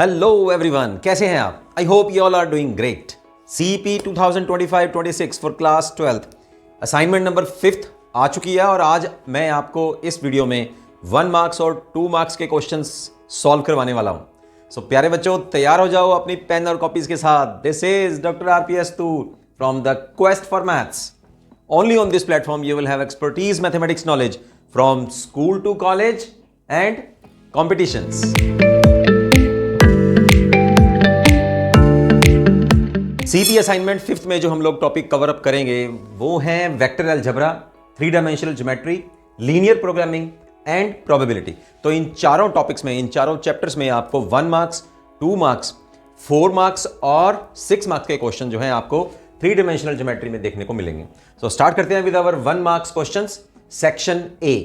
Hello everyone, कैसे हैं आप? I hope you all are doing great. CEP 2025-26 for class 12th assignment number 5th आ चुकी है और आज मैं आपको इस वीडियो में 1 मार्क्स और 2 मार्क्स के क्वेश्चंस सॉल्व करवाने वाला हूं। सो प्यारे बच्चों, तैयार हो जाओ अपनी पेन और कॉपीज के साथ। This is doctor RPS Toor from the quest for maths. Only on this platform you will have expertise mathematics knowledge from school to college and competitions. CP assignment 5th में जो हम लोग topic cover up करेंगे वो हैं vector algebra, 3 dimensional geometry, linear programming and probability. तो इन चारों topics में, इन चारों चैप्टर्स में आपको 1 मार्क्स, 2 मार्क्स, 4 मार्क्स और 6 मार्क्स के क्वेश्चन जो हैं आपको 3 डायमेंशनल ज्योमेट्री में देखने को मिलेंगे। सो स्टार्ट करते हैं with our 1 marks questions. Section A.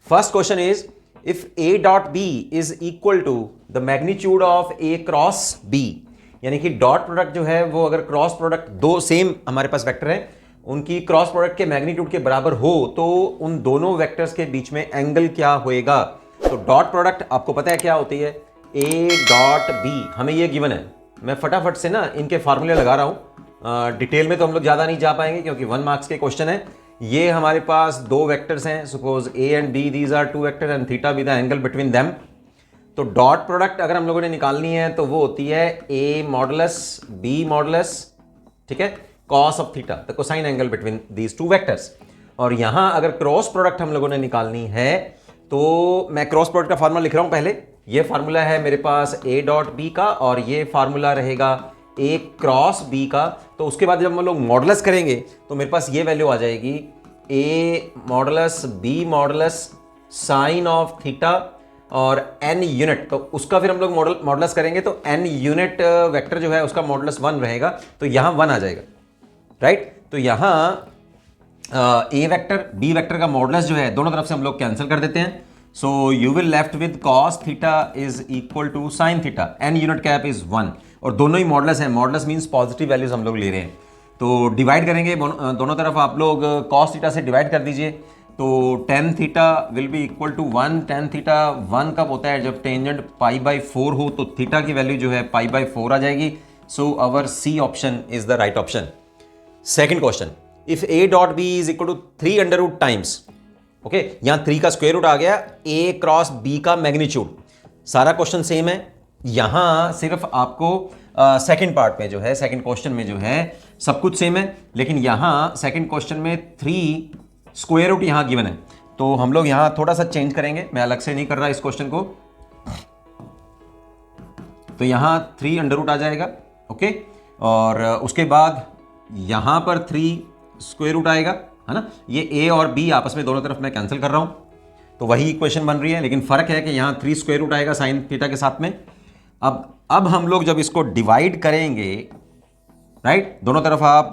First question is if A dot B is equal to the magnitude of A cross B, यानी कि डॉट प्रोडक्ट जो है वो अगर क्रॉस प्रोडक्ट दो सेम हमारे पास वेक्टर हैं, उनकी क्रॉस प्रोडक्ट के मैग्नीट्यूड के बराबर हो तो उन दोनों वेक्टर्स के बीच में एंगल क्या होएगा। तो डॉट प्रोडक्ट आपको पता है क्या होती है, ए डॉट बी, हमें ये गिवन है। मैं फटाफट से ना इनके फार्मूले लगा रहा हूं, डिटेल में तो हम लोग ज़्यादा नहीं जा पाएंगे क्योंकि 1 मार्क्स के क्वेश्चन है। ये हमारे पास दो वेक्टर्स हैं, suppose A and B, these are 2 vector and theta with the angle between them. तो डॉट प्रोडक्ट अगर हम लोगों ने निकालनी है तो वो होती है ए मॉडुलस बी मॉडुलस, ठीक है, cos of theta, the cosine angle between these 2 vectors. और यहां अगर क्रॉस प्रोडक्ट हम लोगों ने निकालनी है तो मैं क्रॉस प्रोडक्ट का फार्मूला लिख रहा हूं पहले। ये फार्मूला है मेरे पास ए डॉट बी का और ये फार्मूला रहेगा ए क्रॉस बी का। तो उसके बाद जब हम लोग मॉडुलस करेंगे तो मेरे पास ये वैल्यू आ जाएगी A modulus B modulus sine of theta और n यूनिट। तो उसका फिर हम लोग मॉडुलस करेंगे तो n यूनिट वेक्टर जो है उसका मॉडुलस 1 रहेगा, तो यहां 1 आ जाएगा, राइट। तो यहां ए वेक्टर बी वेक्टर का मॉडुलस जो है दोनों तरफ से हम लोग कैंसिल कर देते हैं। So you will left with cos theta is equal to sine theta, n unit cap is 1 और दोनों ही मॉडुलस है। मॉडुलस मींस पॉजिटिव वैल्यूज हम लोग ले रहे हैं। तो डिवाइड करेंगे दोनों तरफ, आप लोग कॉस थीटा से डिवाइड कर दीजिए तो tan theta will be equal to 1। tan theta 1 कब होता है, जब टेंजेंट π/4 हो, तो थीटा की वैल्यू जो है π/4 आ जाएगी। So our C option is the right option. Second question, if a dot b is equal to 3 under root times, okay, यहां 3 का स्क्वायर रूट आ गया a क्रॉस b का मैग्नीट्यूड। सारा क्वेश्चन सेम है, यहां सिर्फ आपको सेकंड पार्ट में जो है, सेकंड क्वेश्चन में जो है सब कुछ सेम है, लेकिन यहां सेकंड क्वेश्चन में 3 स्क्वायर रूट यहां गिवन है। तो हम लोग यहां थोड़ा सा चेंज करेंगे, मैं अलग से नहीं कर रहा इस क्वेश्चन को। तो यहां 3 अंडर रूट आ जाएगा, ओके, और उसके बाद यहां पर 3 स्क्वायर रूट आएगा, है ना। ये ए और बी आपस में दोनों तरफ मैं कैंसिल कर रहा हूं, तो वही इक्वेशन बन रही है, लेकिन फर्क है कि यहां 3 स्क्वायर रूट आएगा साइन थीटा के साथ में। अब हम लोग जब इसको डिवाइड करेंगे, राइट, दोनों तरफ आप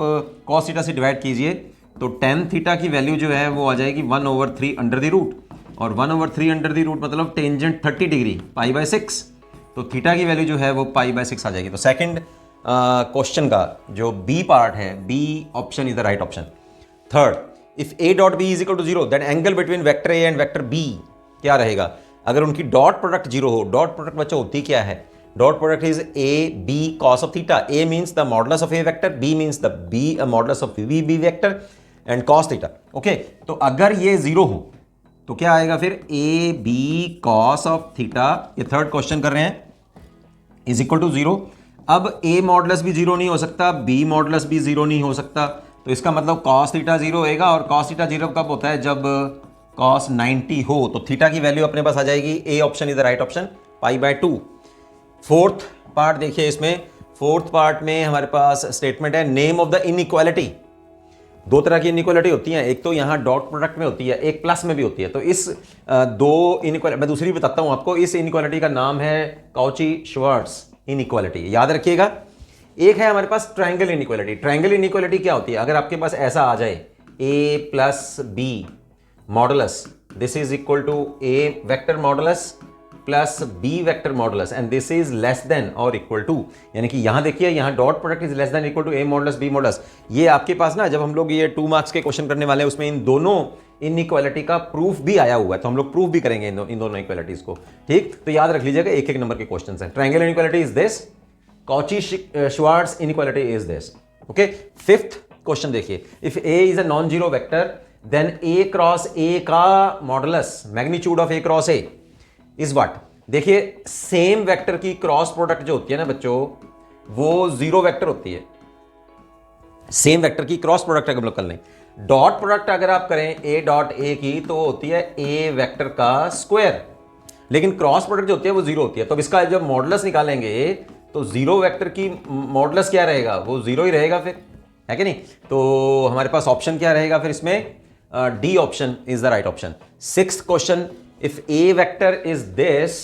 कॉस थीटा से डिवाइड कीजिए तो tan थीटा की वैल्यू जो है वो आ जाएगी 1/3 अंडर द रूट, और 1/3 अंडर द रूट मतलब टेंजेंट 30 डिग्री π/6, तो थीटा की वैल्यू जो है वो π/6 आ जाएगी। तो सेकंड क्वेश्चन का जो बी पार्ट है, B option is the right option. Third, if a dot B is equal to 0 that angle between vector a and vector b क्या रहेगा। अगर उनकी डॉट प्रोडक्ट 0 हो, डॉट प्रोडक्ट बच्चों होती क्या है, dot product is a b cos of theta। a means the modulus of a vector, b means the b modulus of b vector and cos theta, okay. तो अगर ये 0 हो तो क्या आएगा फिर, a b cos of theta, ये third question कर रहे हैं, इज इक्वल टू 0। अब a मॉडुलस भी 0 नहीं हो सकता, b मॉडुलस भी 0 नहीं हो सकता, तो इसका मतलब cos थीटा 0 होएगा। और cos थीटा 0 कब होता है, जब cos 90 हो, तो थीटा की वैल्यू अपने पास आ जाएगी, a option is the right option, π/2। Fourth part देखिए, इसमें फोर्थ पार्ट में हमारे पास स्टेटमेंट है नेम ऑफ द इनइक्वालिटी। दो तरह की इनइक्वालिटी होती हैं, एक तो यहाँ डॉट प्रोडक्ट में होती है, एक प्लस में भी होती है। तो इस दो इनइक्वालिटी, मैं दूसरी बताता हूँ आपको। इस इनइक्वालिटी का नाम है काउची श्वार्ट्ज इनइक्वालिटी, याद रखिएगा। एक है हमारे पास ट्रायंगल इनइक्वालिटी। ट्रायंगल इनइक्वालिटी क्या होती है, अगर आपके पास ऐसा आ जाए a plus B modulus, this is equal to a vector modulus plus B vector modulus and this is less than और इक्वल टू, यानी कि यहां देखिए, यहां dot product is less than equal to A modulus B modulus. ये आपके पास ना, जब हम लोग ये 2 मार्क्स के क्वेश्चन करने वाले हैं उसमें इन दोनों इनइक्वालिटी का प्रूफ भी आया हुआ है, तो हम लोग प्रूफ भी करेंगे इन दोनों इक्वालिटीज को। ठीक, तो याद रख लीजिएगा, एक एक नंबर के क्वेश्चन है। Triangle inequality is this, Cauchy Schwarz inequality is this. Okay, fifth question देखिए, if A is a non zero vector then A cross A का modulus magnitude of A cross A is what. देखिए, same vector की cross product जो होती है ना बच्चों, वो जीरो वेक्टर होती है। सेम वेक्टर की क्रॉस प्रोडक्ट अगर हम लोग कर लें, डॉट प्रोडक्ट अगर आप करें ए डॉट ए की, तो होती है ए वेक्टर का स्क्वायर, लेकिन क्रॉस प्रोडक्ट जो होती है वो जीरो होती है। तो इसका जब मॉडुलस निकालेंगे तो जीरो वेक्टर की मॉडुलस क्या रहेगा, वो जीरो ही रहेगा फिर, है कि नहीं। तो हमारे पास ऑप्शन क्या रहेगा फिर इसमें, D option is the right option. Sixth question, if A vector is this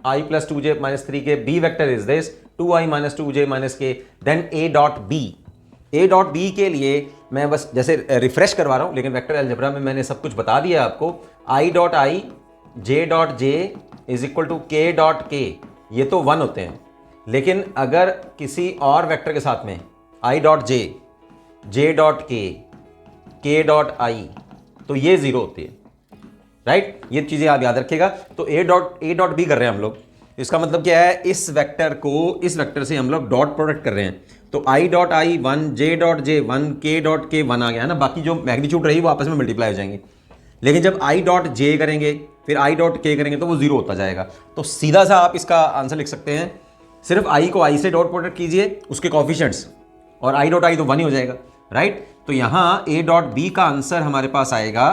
I plus 2j minus 3k, B vector is this 2i minus 2j minus k, then A dot B. A dot B के लिए मैं बस जैसे refresh करवा रहा हूं, लेकिन vector algebra में मैंने सब कुछ बता दिया आपको। I dot I, J dot J is equal to K dot K, ये तो 1 होते हैं, लेकिन अगर किसी और वेक्टर के साथ में I dot J, J dot के डॉट आई, तो ये 0 होती है, राइट। ये चीजें आप याद रखिएगा। तो ए डॉट बी कर रहे हैं हम लोग, इसका मतलब क्या है, इस वेक्टर को इस वेक्टर से हम लोग डॉट प्रोडक्ट कर रहे हैं। तो आई डॉट आई 1, जे डॉट जे 1, के डॉट के 1 आ गया है ना, बाकी जो मैग्नीट्यूड रही वो आपस में मल्टीप्लाई हो जाएंगे। लेकिन जब आई डॉट जे करेंगे फिर आई डॉट के करेंगे तो वो 0 होता जाएगा। तो सीधा सा आप इसका आंसर लिख सकते हैं, सिर्फ आई को आई से डॉट प्रोडक्ट कीजिए, उसके कॉफिशिएंट्स, और आई डॉट आई तो 1 ही हो जाएगा, राइट। तो यहाँ ए डॉट बी का आंसर हमारे पास आएगा,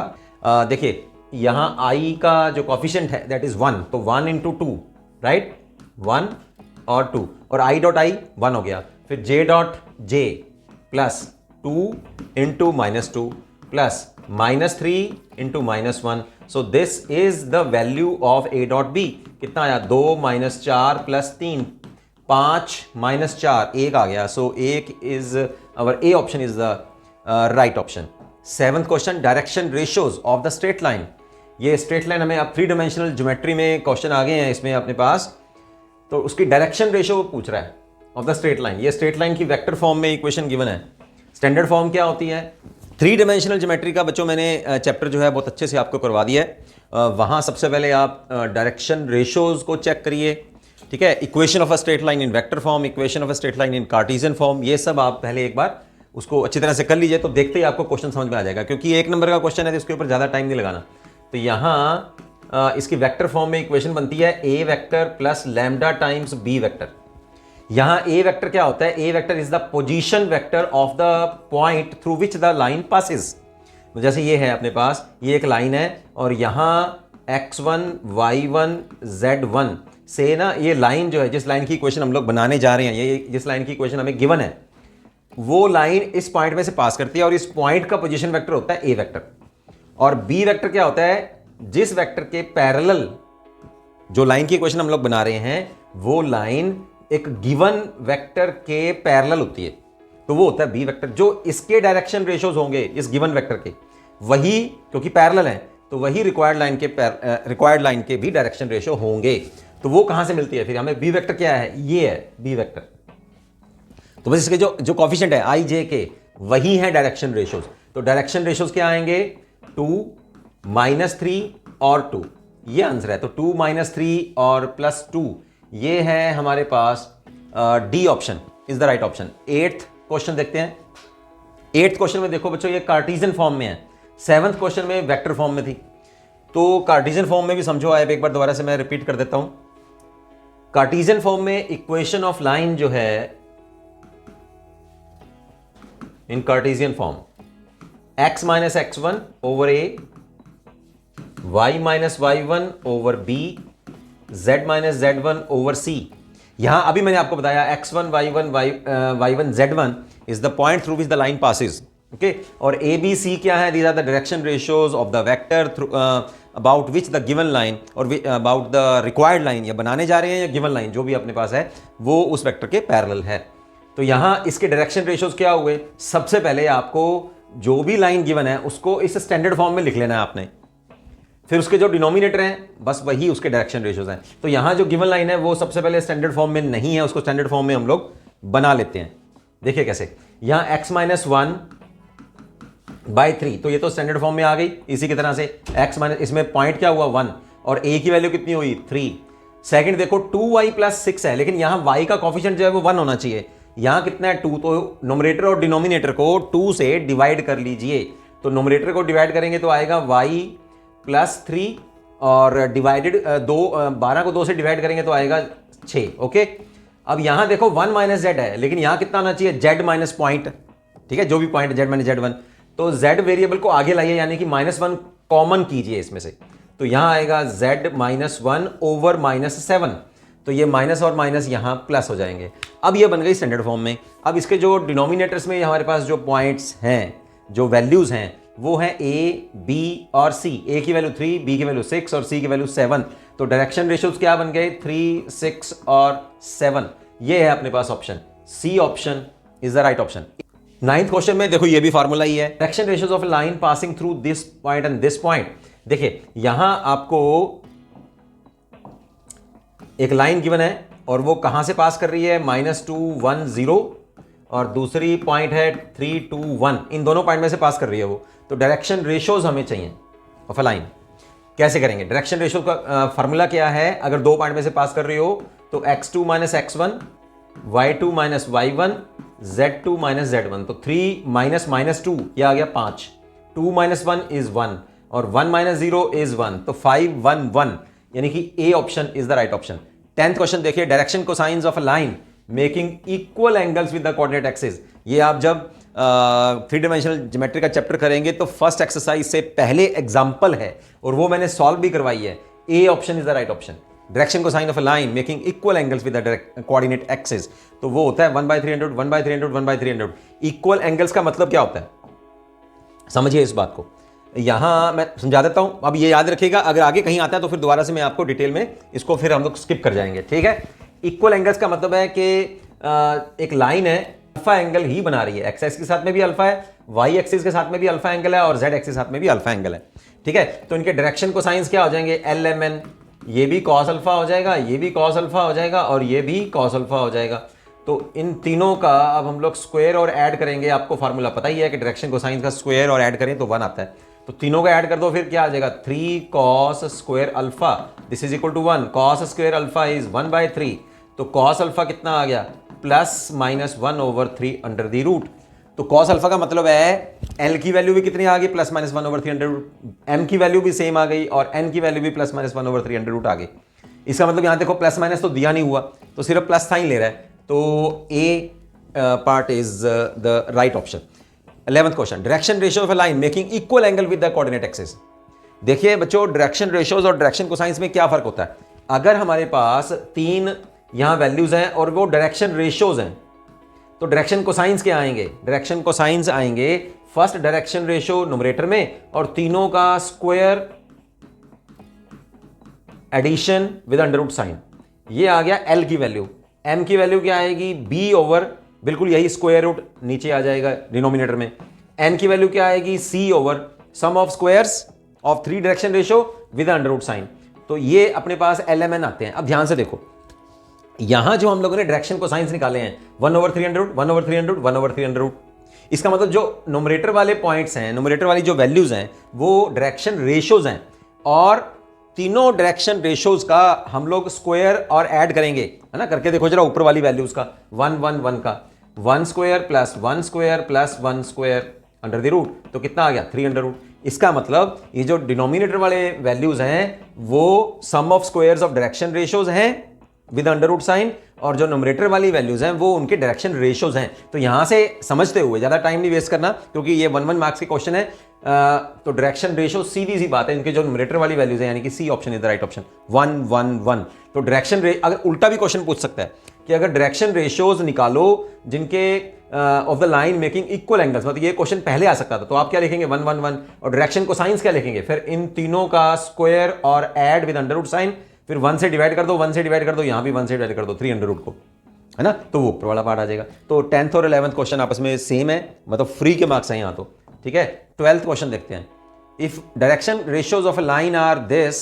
देखिए यहाँ आई का जो कॉफिशिएंट है दैट इज 1, तो 1 इंटू 2, राइट, 1 और 2, और आई डॉट आई 1 हो गया। फिर J dot J plus 2 into minus 2 plus minus 3 into minus 1, so this is the value of A dot B. कितना आया, 2 माइनस 4 प्लस 3, 5 माइनस 4, 1 आ गया। सो 1 is our A option is the right option. Seventh question, direction ratios of the straight line. ये straight line हमें अब 3 dimensional geometry में question आ गए हैं इसमें अपने पास, तो उसकी डायरेक्शन रेशियो पूछ रहा है ऑफ द स्ट्रेट लाइन। ये स्ट्रेट लाइन की वेक्टर फॉर्म में इक्वेशन गिवन है। स्टैंडर्ड फॉर्म क्या होती है, 3 डायमेंशनल ज्योमेट्री का बच्चों मैंने चैप्टर जो है बहुत अच्छे से आपको करवा दिया है। वहाँ सबसे पहले आप डायरेक्शन रेशियोज को चेक करिए, ठीक है। Equation of a straight line in vector form, equation of a straight line in Cartesian form, ये सब आप पहले एक बार उसको अच्छी तरह से कर लीजिए, तो देखते ही आपको क्वेश्चन समझ में आ जाएगा, क्योंकि 1 नंबर का क्वेश्चन है तो इसके ऊपर ज़्यादा टाइम नहीं लगाना। तो यहाँ इसकी वेक्टर फॉर्म में इक्वेशन बनती है A vector plus lambda times B vector. यहाँ ए वेक्टर क्या होता है, A vector is the position vector of the point through which the line passes. जैसे ये है अपने पास, ये एक लाइन है और यहाँ x1 y1 z1 से ना, ये लाइन जो है, जिस लाइन की इक्वेशन हम लोग बनाने जा रहे हैं, ये जिस लाइन की इक्वेशन हमें गिवन है, वो लाइन इस पॉइंट में से पास करती है, और इस पॉइंट का पोजीशन वेक्टर होता है ए वेक्टर। और बी वेक्टर क्या होता है, जिस वेक्टर के पैरेलल जो लाइन की इक्वेशन हम लोग बना रहे हैं, वो लाइन एक गिवन वेक्टर के पैरेलल होती है, तो वो होता है बी वेक्टर। जो इसके डायरेक्शन रेशियोज होंगे इस गिवन वेक्टर के, वही, क्योंकि पैरेलल है, तो वही रिक्वायर्ड लाइन के भी डायरेक्शन रेशियो होंगे। तो वो कहां से मिलती है, फिर हमें बी वेक्टर क्या है, ये है बी वेक्टर। तो बस इसके जो कॉफिशिएंट है आई जे के, वही है डायरेक्शन रेशियोज। तो डायरेक्शन रेशियोज क्या आएंगे, 2 -3 और 2, ये आंसर है। तो 2 -3 और +2, ये है हमारे पास D option is the right option. 8th question देखते हैं। 8th क्वेश्चन में देखो बच्चों, ये कार्टेशियन फॉर्म में है, 7th क्वेश्चन में वेक्टर फॉर्म में थी। तो कार्टेशियन फॉर्म में भी समझो, आए एक बार दोबारा से मैं रिपीट कर देता हूं। कार्टेशियन फॉर्म में इक्वेशन ऑफ लाइन जो है, in Cartesian form x minus x1 over a, y minus y1 over b, z minus z1 over c। यहां अभी मैंने आपको बताया x1 y1 y1 z1 is the point through which the line passes, okay. और a b c क्या है, these are the direction ratios of the vector about which the given line और about the required line, या बनाने जा रहे हैं या गिवन लाइन जो भी अपने पास है वो उस वेक्टर के पैरेलल है। तो यहां इसके डायरेक्शन रेशियोज क्या हुए, सबसे पहले आपको जो भी लाइन गिवन है उसको इस स्टैंडर्ड फॉर्म में लिख लेना है आपने, फिर उसके जो डिनोमिनेटर हैं बस वही उसके डायरेक्शन रेशियोज हैं। तो यहां जो गिवन लाइन है वो सबसे पहले स्टैंडर्ड फॉर्म में नहीं है, उसको स्टैंडर्ड फॉर्म में हम लोग बना लेते हैं। देखिए कैसे, यहां x-1 बाई 3, तो ये तो स्टैंडर्ड फॉर्म में आ गई इसी की तरह से। x माइनस, इसमें पॉइंट क्या हुआ 1 और a की वैल्यू कितनी हुई 3। सेकंड देखो 2y प्लस 6 है, लेकिन यहां y का कॉफिशिएंट जो है वो 1 होना चाहिए। यहां कितना है 2, तो नोमरेटर और डिनोमिनेटर को 2 से डिवाइड कर लीजिए। तो नोमरेटर को डिवाइड करेंगे तो आएगा y प्लस 3 और डिवाइडेड 12 को 2 से डिवाइड करेंगे तो आएगा 6। ओके, अब यहां देखो 1 माइनस जेड है, लेकिन यहां कितना होना चाहिए z माइनस पॉइंट, ठीक है, जो भी पॉइंट z माइनस z1। तो z वेरिएबल को आगे लाइए, यानी कि -1 कॉमन कीजिए इसमें से, तो यहां आएगा z -1 ओवर -7। तो ये माइनस और माइनस यहां प्लस हो जाएंगे। अब ये बन गई स्टैंडर्ड फॉर्म में। अब इसके जो डिनोमिनेटर्स में हमारे पास जो पॉइंट्स हैं, जो वैल्यूज हैं, वो है a, b और c। a की वैल्यू 3, b की वैल्यू 6 और c की वैल्यू 7। तो डायरेक्शन रेशियोज क्या बन गए 3, 6 और 7। ये है अपने पास option C, option is the right option. 9th question में देखो ये भी फार्मूला ही है, direction ratios of line passing through this point and this point. देखिए यहां आपको एक लाइन गिवन है और वो कहां से पास कर रही है, -2, 1, 0 और दूसरी पॉइंट है 3, 2, 1। इन दोनों पॉइंट में से पास कर रही है वो। तो डायरेक्शन रेशियोज हमें चाहिए ऑफ अ लाइन। कैसे करेंगे, डायरेक्शन रेशियो का फार्मूला क्या है, अगर दो पॉइंट में से पास कर रही हो तो x2 minus x1, y2 minus y1, z2 minus z1। तो 3 माइनस -2 ये आ गया 5, 2 माइनस 1 इज 1 और 1 माइनस 0 इज 1। तो 5, 1, 1, यानी कि A option is the right option. 10th question देखिए, direction cosines of a line making equal angles with the coordinate axis. ये आप जब 3 डायमेंशनल ज्योमेट्री का चैप्टर करेंगे तो फर्स्ट एक्सरसाइज से पहले एग्जांपल है और वो मैंने सॉल्व भी करवाई है। ए option is the right option. Direction cosine of a line making equal angles with the coordinate axis, तो वो होता है 1/300, 1/300, 1/300। इक्वल एंगल्स का मतलब क्या होता है, समझिए इस बात को। यहां मैं समझा देता हूं, अब ये याद रखिएगा, अगर आगे कहीं आता है तो फिर दोबारा से मैं आपको डिटेल में इसको फिर हम लोग स्किप कर जाएंगे, ठीक है। इक्वल एंगल्स का मतलब है कि एक लाइन है, अल्फा एंगल ही बना रही है, एक्स एक्सिस के साथ में भी अल्फा है, वाई एक्सिस के साथ में भी अल्फा एंगल है और जेड एक्सिस के साथ में भी अल्फा एंगल है, ठीक है। तो इनके डायरेक्शन कोसाइंस क्या हो जाएंगे, LMN, ये भी कॉस अल्फा हो जाएगा, ये भी कॉस अल्फा हो जाएगा और ये भी कॉस अल्फा हो जाएगा। तो इन तीनों का अब हम लोग स्क्वायर और ऐड करेंगे। आपको फार्मूला पता ही है कि डायरेक्शन कोसाइंस का स्क्वायर और ऐड करें तो 1 आता है। तो तीनों का ऐड कर दो, फिर क्या आ जाएगा 3 cos square alpha, this is equal to 1। Cos square alpha is 1/3। तो कॉस अल्फा कितना आ गया, +-1/3 अंडर द रूट। तो कॉस अल्फा का मतलब है L की वैल्यू भी कितनी आ गई, +-1/3 अंडर रूट, M की वैल्यू भी सेम आ गई और N की वैल्यू भी +-1/3 अंडर रूट आ गई। इसका मतलब यहां देखो प्लस माइनस तो दिया नहीं हुआ, तो सिर्फ प्लस साइन ले रहा है। तो A part is the right option. 11th question, direction ratio of a line making equal angle with the coordinate axis. देखिए बच्चों, डायरेक्शन रेशियोज और डायरेक्शन कोसाइंस में क्या फर्क होता है। अगर हमारे पास 3 यहां वैल्यूज हैं और वो डायरेक्शन रेशियोज हैं, तो डायरेक्शन कोसाइंस क्या आएंगे, डायरेक्शन कोसाइंस आएंगे फर्स्ट डायरेक्शन रेशियो न्यूमरेटर में और तीनों का square addition with under root sign. ये आ गया L की वैल्यू। M की वैल्यू क्या आएगी, B ओवर, बिल्कुल यही स्क्वायर रूट नीचे आ जाएगा डिनोमिनेटर में। N की वैल्यू क्या आएगी, C over sum of squares of 3 direction ratio with under root sign. तो ये अपने पास LMN आते हैं। अब ध्यान से देखो, यहां जो हम लोगों ने डायरेक्शन कोसाइंस निकाले हैं 1/300, 1/300, 1/300। इसका मतलब जो न्यूमरेटर वाले पॉइंट्स हैं, न्यूमरेटर वाली जो वैल्यूज हैं वो डायरेक्शन रेशियोज हैं और तीनों डायरेक्शन रेशियोज का हम लोग स्क्वायर और ऐड करेंगे, है ना। करके देखो जरा ऊपर वाली वैल्यूज का 1, 1, 1 का 1 square plus 1 square plus 1 square under the root, तो कितना आ गया 3 अंडर रूट। इसका मतलब ये जो डिनोमिनेटर वाले वैल्यूज हैं वो sum of squares of direction ratios हैं विद अंडर रूट साइन और जो न्यूमरेटर वाली वैल्यूज हैं वो उनके डायरेक्शन रेशियोज हैं। तो यहां से समझते हुए ज्यादा टाइम नहीं वेस्ट करना, क्योंकि ये 1 मार्क्स के क्वेश्चन है। तो डायरेक्शन रेशियो सीधी सी बात है, इनके जो न्यूमरेटर वाली वैल्यूज हैं, यानी कि C option is the right option, 1, 1, 1। तो डायरेक्शन अगर उल्टा भी क्वेश्चन पूछ सकता है कि अगर डायरेक्शन रेशियोज निकालो जिनके of the line making equal angles, मतलब ये क्वेश्चन पहले आ सकता था, तो आप क्या लिखेंगे 1, 1, 1 और डायरेक्शन कोसाइंस क्या लिखेंगे, फिर इन तीनों का स्क्वायर और add with under root sign, फिर 1 से डिवाइड कर दो, 1 से डिवाइड कर दो, यहां भी 1 से डिवाइड कर दो 3 अंडर रूट को, है ना। तो वो ऊपर वाला पार्ट आ जाएगा। तो 10th और 11th क्वेश्चन आपस में सेम है, मतलब फ्री के मार्क्स हैं यहाँ तो, ठीक है। 12th क्वेश्चन देखते हैं। If direction ratios of a line are this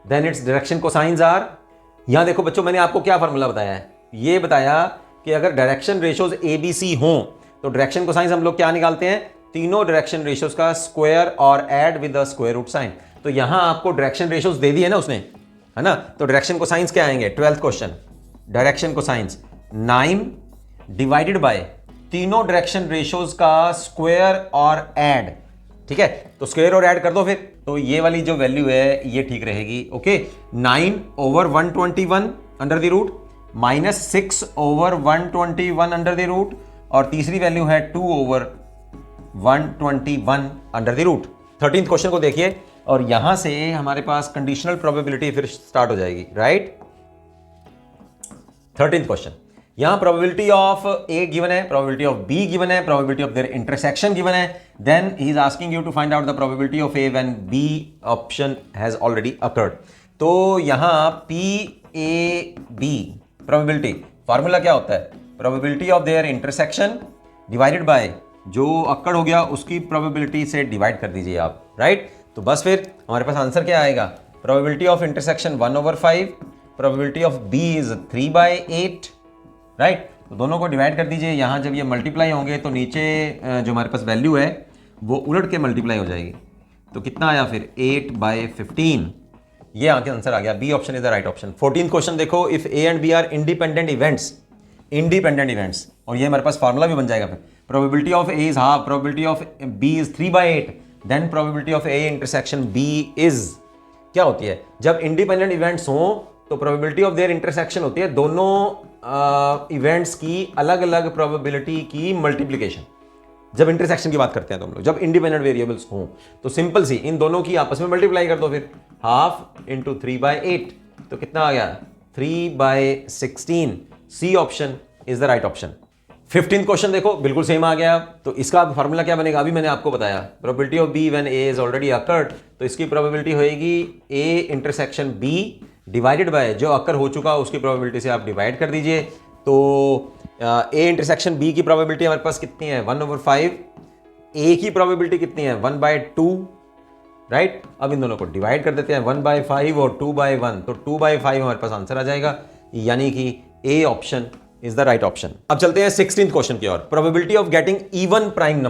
then its direction cosines are. यहां देखो बच्चों, मैंने आपको क्या फॉर्मूला बताया है, ये बताया कि अगर डायरेक्शन रेशियोज ABC हों तो डायरेक्शन कोसाइंस हम लोग क्या निकालते हैं, तीनों डायरेक्शन रेशियोज का स्क्वायर और add with the square root sign. तो यहां आपको डायरेक्शन रेशियोज दे दिए ना उसने, है ना। तो डायरेक्शन कोसाइंस क्या आएंगे, 12th question, direction cosines 9 divided bye तीनों डायरेक्शन रेशियोज का स्क्वायर और ऐड, ठीक है। तो स्क्वायर और ऐड कर दो फिर, तो ये वाली जो वैल्यू है ये ठीक रहेगी। Okay, 9/121 under the root minus 6/121 under the root, और तीसरी वैल्यू है 2/121 under the root. 13th question को देखिए, और यहां से हमारे पास कंडीशनल प्रोबेबिलिटी फिर स्टार्ट हो जाएगी, राइट। 13th क्वेश्चन, यहां प्रोबेबिलिटी ऑफ ए गिवन है, प्रोबेबिलिटी ऑफ बी गिवन है, probability of their intersection given है, then he is asking you to find out the probability of A when B option has already occurred. तो यहां P A B probability formula क्या होता है, probability of their intersection divided by जो occurred हो गया उसकी प्रोबेबिलिटी से डिवाइड कर दीजिए आप, राइट। तो बस फिर हमारे पास आंसर क्या आएगा, probability of intersection 1/5, probability of B is 3/8, right. तो दोनों को डिवाइड कर दीजिए। यहाँ जब ये मल्टीप्लाई होंगे तो नीचे जो हमारे पास वैल्यू है वो उलट के मल्टीप्लाई हो जाएगी। तो कितना आया फिर 8/15, ये आंसर आ गया, B option is the right option. 14th question देखो, if A and B are independent events, और ये हमारे पास फार्मूला भी बन जाएगा फिर, probability of A is half, probability of B is 3/8, then probability of A intersection B is, क्या होती है, जब इंडिपेंडेंट इवेंट्स हों तो प्रोबेबिलिटी ऑफ देयर इंटरसेक्शन होती है दोनों इवेंट्स की अलग अलग प्रोबेबिलिटी की मल्टीप्लिकेशन। जब इंटरसेक्शन की बात करते हैं तो हम लोग, जब इंडिपेंडेंट वेरिएबल्स हों तो सिंपल सी इन दोनों की आपस में मल्टीप्लाई कर दो फिर, हाफ इंटू 3/8, तो कितना आ गया 3/16। C option is the right option. 15th question देखो, बिल्कुल सेम आ गया। तो इसका फार्मूला क्या बनेगा, अभी मैंने आपको बताया, probability of B when A is already occurred, तो इसकी प्रोबेबिलिटी होएगी A intersection B divided by जो अकर हो चुका उसकी प्रोबेबिलिटी से आप डिवाइड कर दीजिए। तो ए इंटरसेक्शन बी की प्रोबेबिलिटी हमारे पास कितनी है 1/5, ए की प्रोबेबिलिटी कितनी है 1/2, राइट। अब इन दोनों को डिवाइड कर देते हैं 1/5 और 2/1, तो 2/5 हमारे पास आंसर आ जाएगा, यानी कि A option is the right option. अब चलते हैं 16th क्वेश्चन की ओर, probability of getting even prime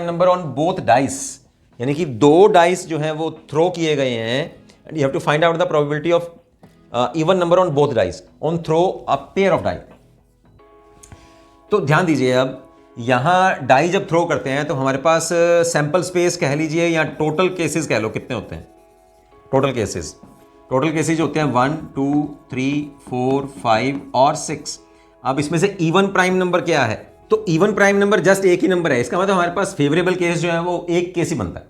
number on both dice, यानी कि दो डाइस जो हैं वो थ्रो किए गए हैं, and you have to find out the probability of even number on both dice on throw a pair of die. तो ध्यान दीजिए, अब यहां डाई जब थ्रो करते हैं तो हमारे पास सैंपल स्पेस कह लीजिए या टोटल केसेस कह लो, कितने होते हैं टोटल केसेस होते हैं 1 2 3 4 5 और 6। अब इसमें से इवन प्राइम नंबर क्या है, तो इवन प्राइम नंबर जस्ट एक ही नंबर है, इसका मतलब हमारे पास फेवरेबल केस जो है वो एक केस ही बनता है।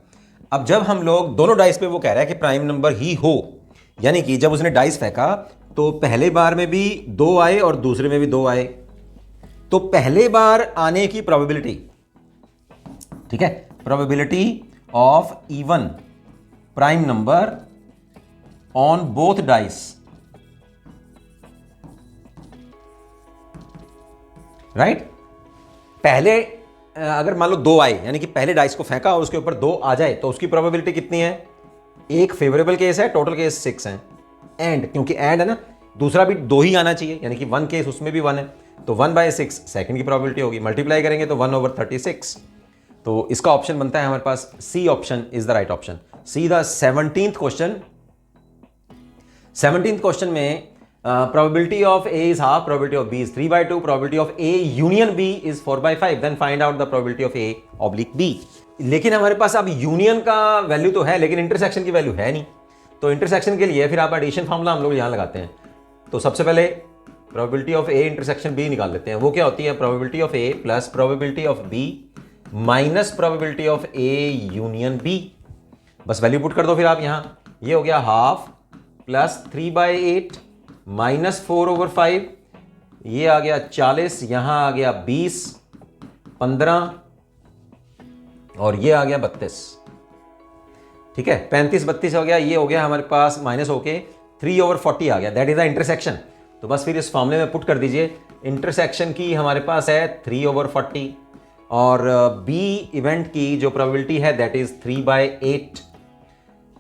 अब जब हम लोग दोनों डाइस पे वो कह रहा है कि प्राइम नंबर ही हो, यानी कि जब उसने डाइस फेंका तो पहले बार में भी 2 आए और दूसरे में भी 2 आए, तो पहले बार आने की प्रोबेबिलिटी, ठीक है, probability of even prime number on both dice, right. पहले अगर मान लो 2 आए, यानी कि पहले डाइस को फेंका और उसके ऊपर 2 आ जाए, तो उसकी प्रोबेबिलिटी कितनी है, एक फेवरेबल केस है, टोटल केस 6 है, एंड क्योंकि एंड है ना, दूसरा भी 2 ही आना चाहिए, यानी कि 1 केस उसमें भी 1 है, तो 1/6 सेकंड की प्रोबेबिलिटी होगी, मल्टीप्लाई करेंगे तो 1/36। तो इसका ऑप्शन बनता है हमारे पास C option is the right option. See the 17th question. 17th question में probability of A is half, probability of B is 3/2, probability of A union B is 4/5, then find out the probability of A oblique B. लेकिन हमारे पास अब union का value तो है लेकिन intersection की value है नहीं, तो इंटरसेक्शन के लिए फिर आप एडिशन फॉर्मूला हम लोग यहां लगाते हैं। तो सबसे पहले probability of A intersection B निकाल लेते हैं, वो क्या होती है, probability of A plus probability of B minus probability of A union B. बस वैल्यू पुट कर दो फिर आप यहां, ये हो गया हाफ प्लस 3/8 माइनस 4/5, ये आ गया 40, यहां आ गया 20, 15 और ये आ गया 32, ठीक है, 35 32 हो गया, ये हो गया हमारे पास माइनस होके 3/40 आ गया, दैट इज द इंटरसेक्शन। तो बस फिर इस फॉर्मूले में पुट कर दीजिए, इंटरसेक्शन की हमारे पास है 3/40 और बी इवेंट की जो प्रोबेबिलिटी है दैट इज 3/8।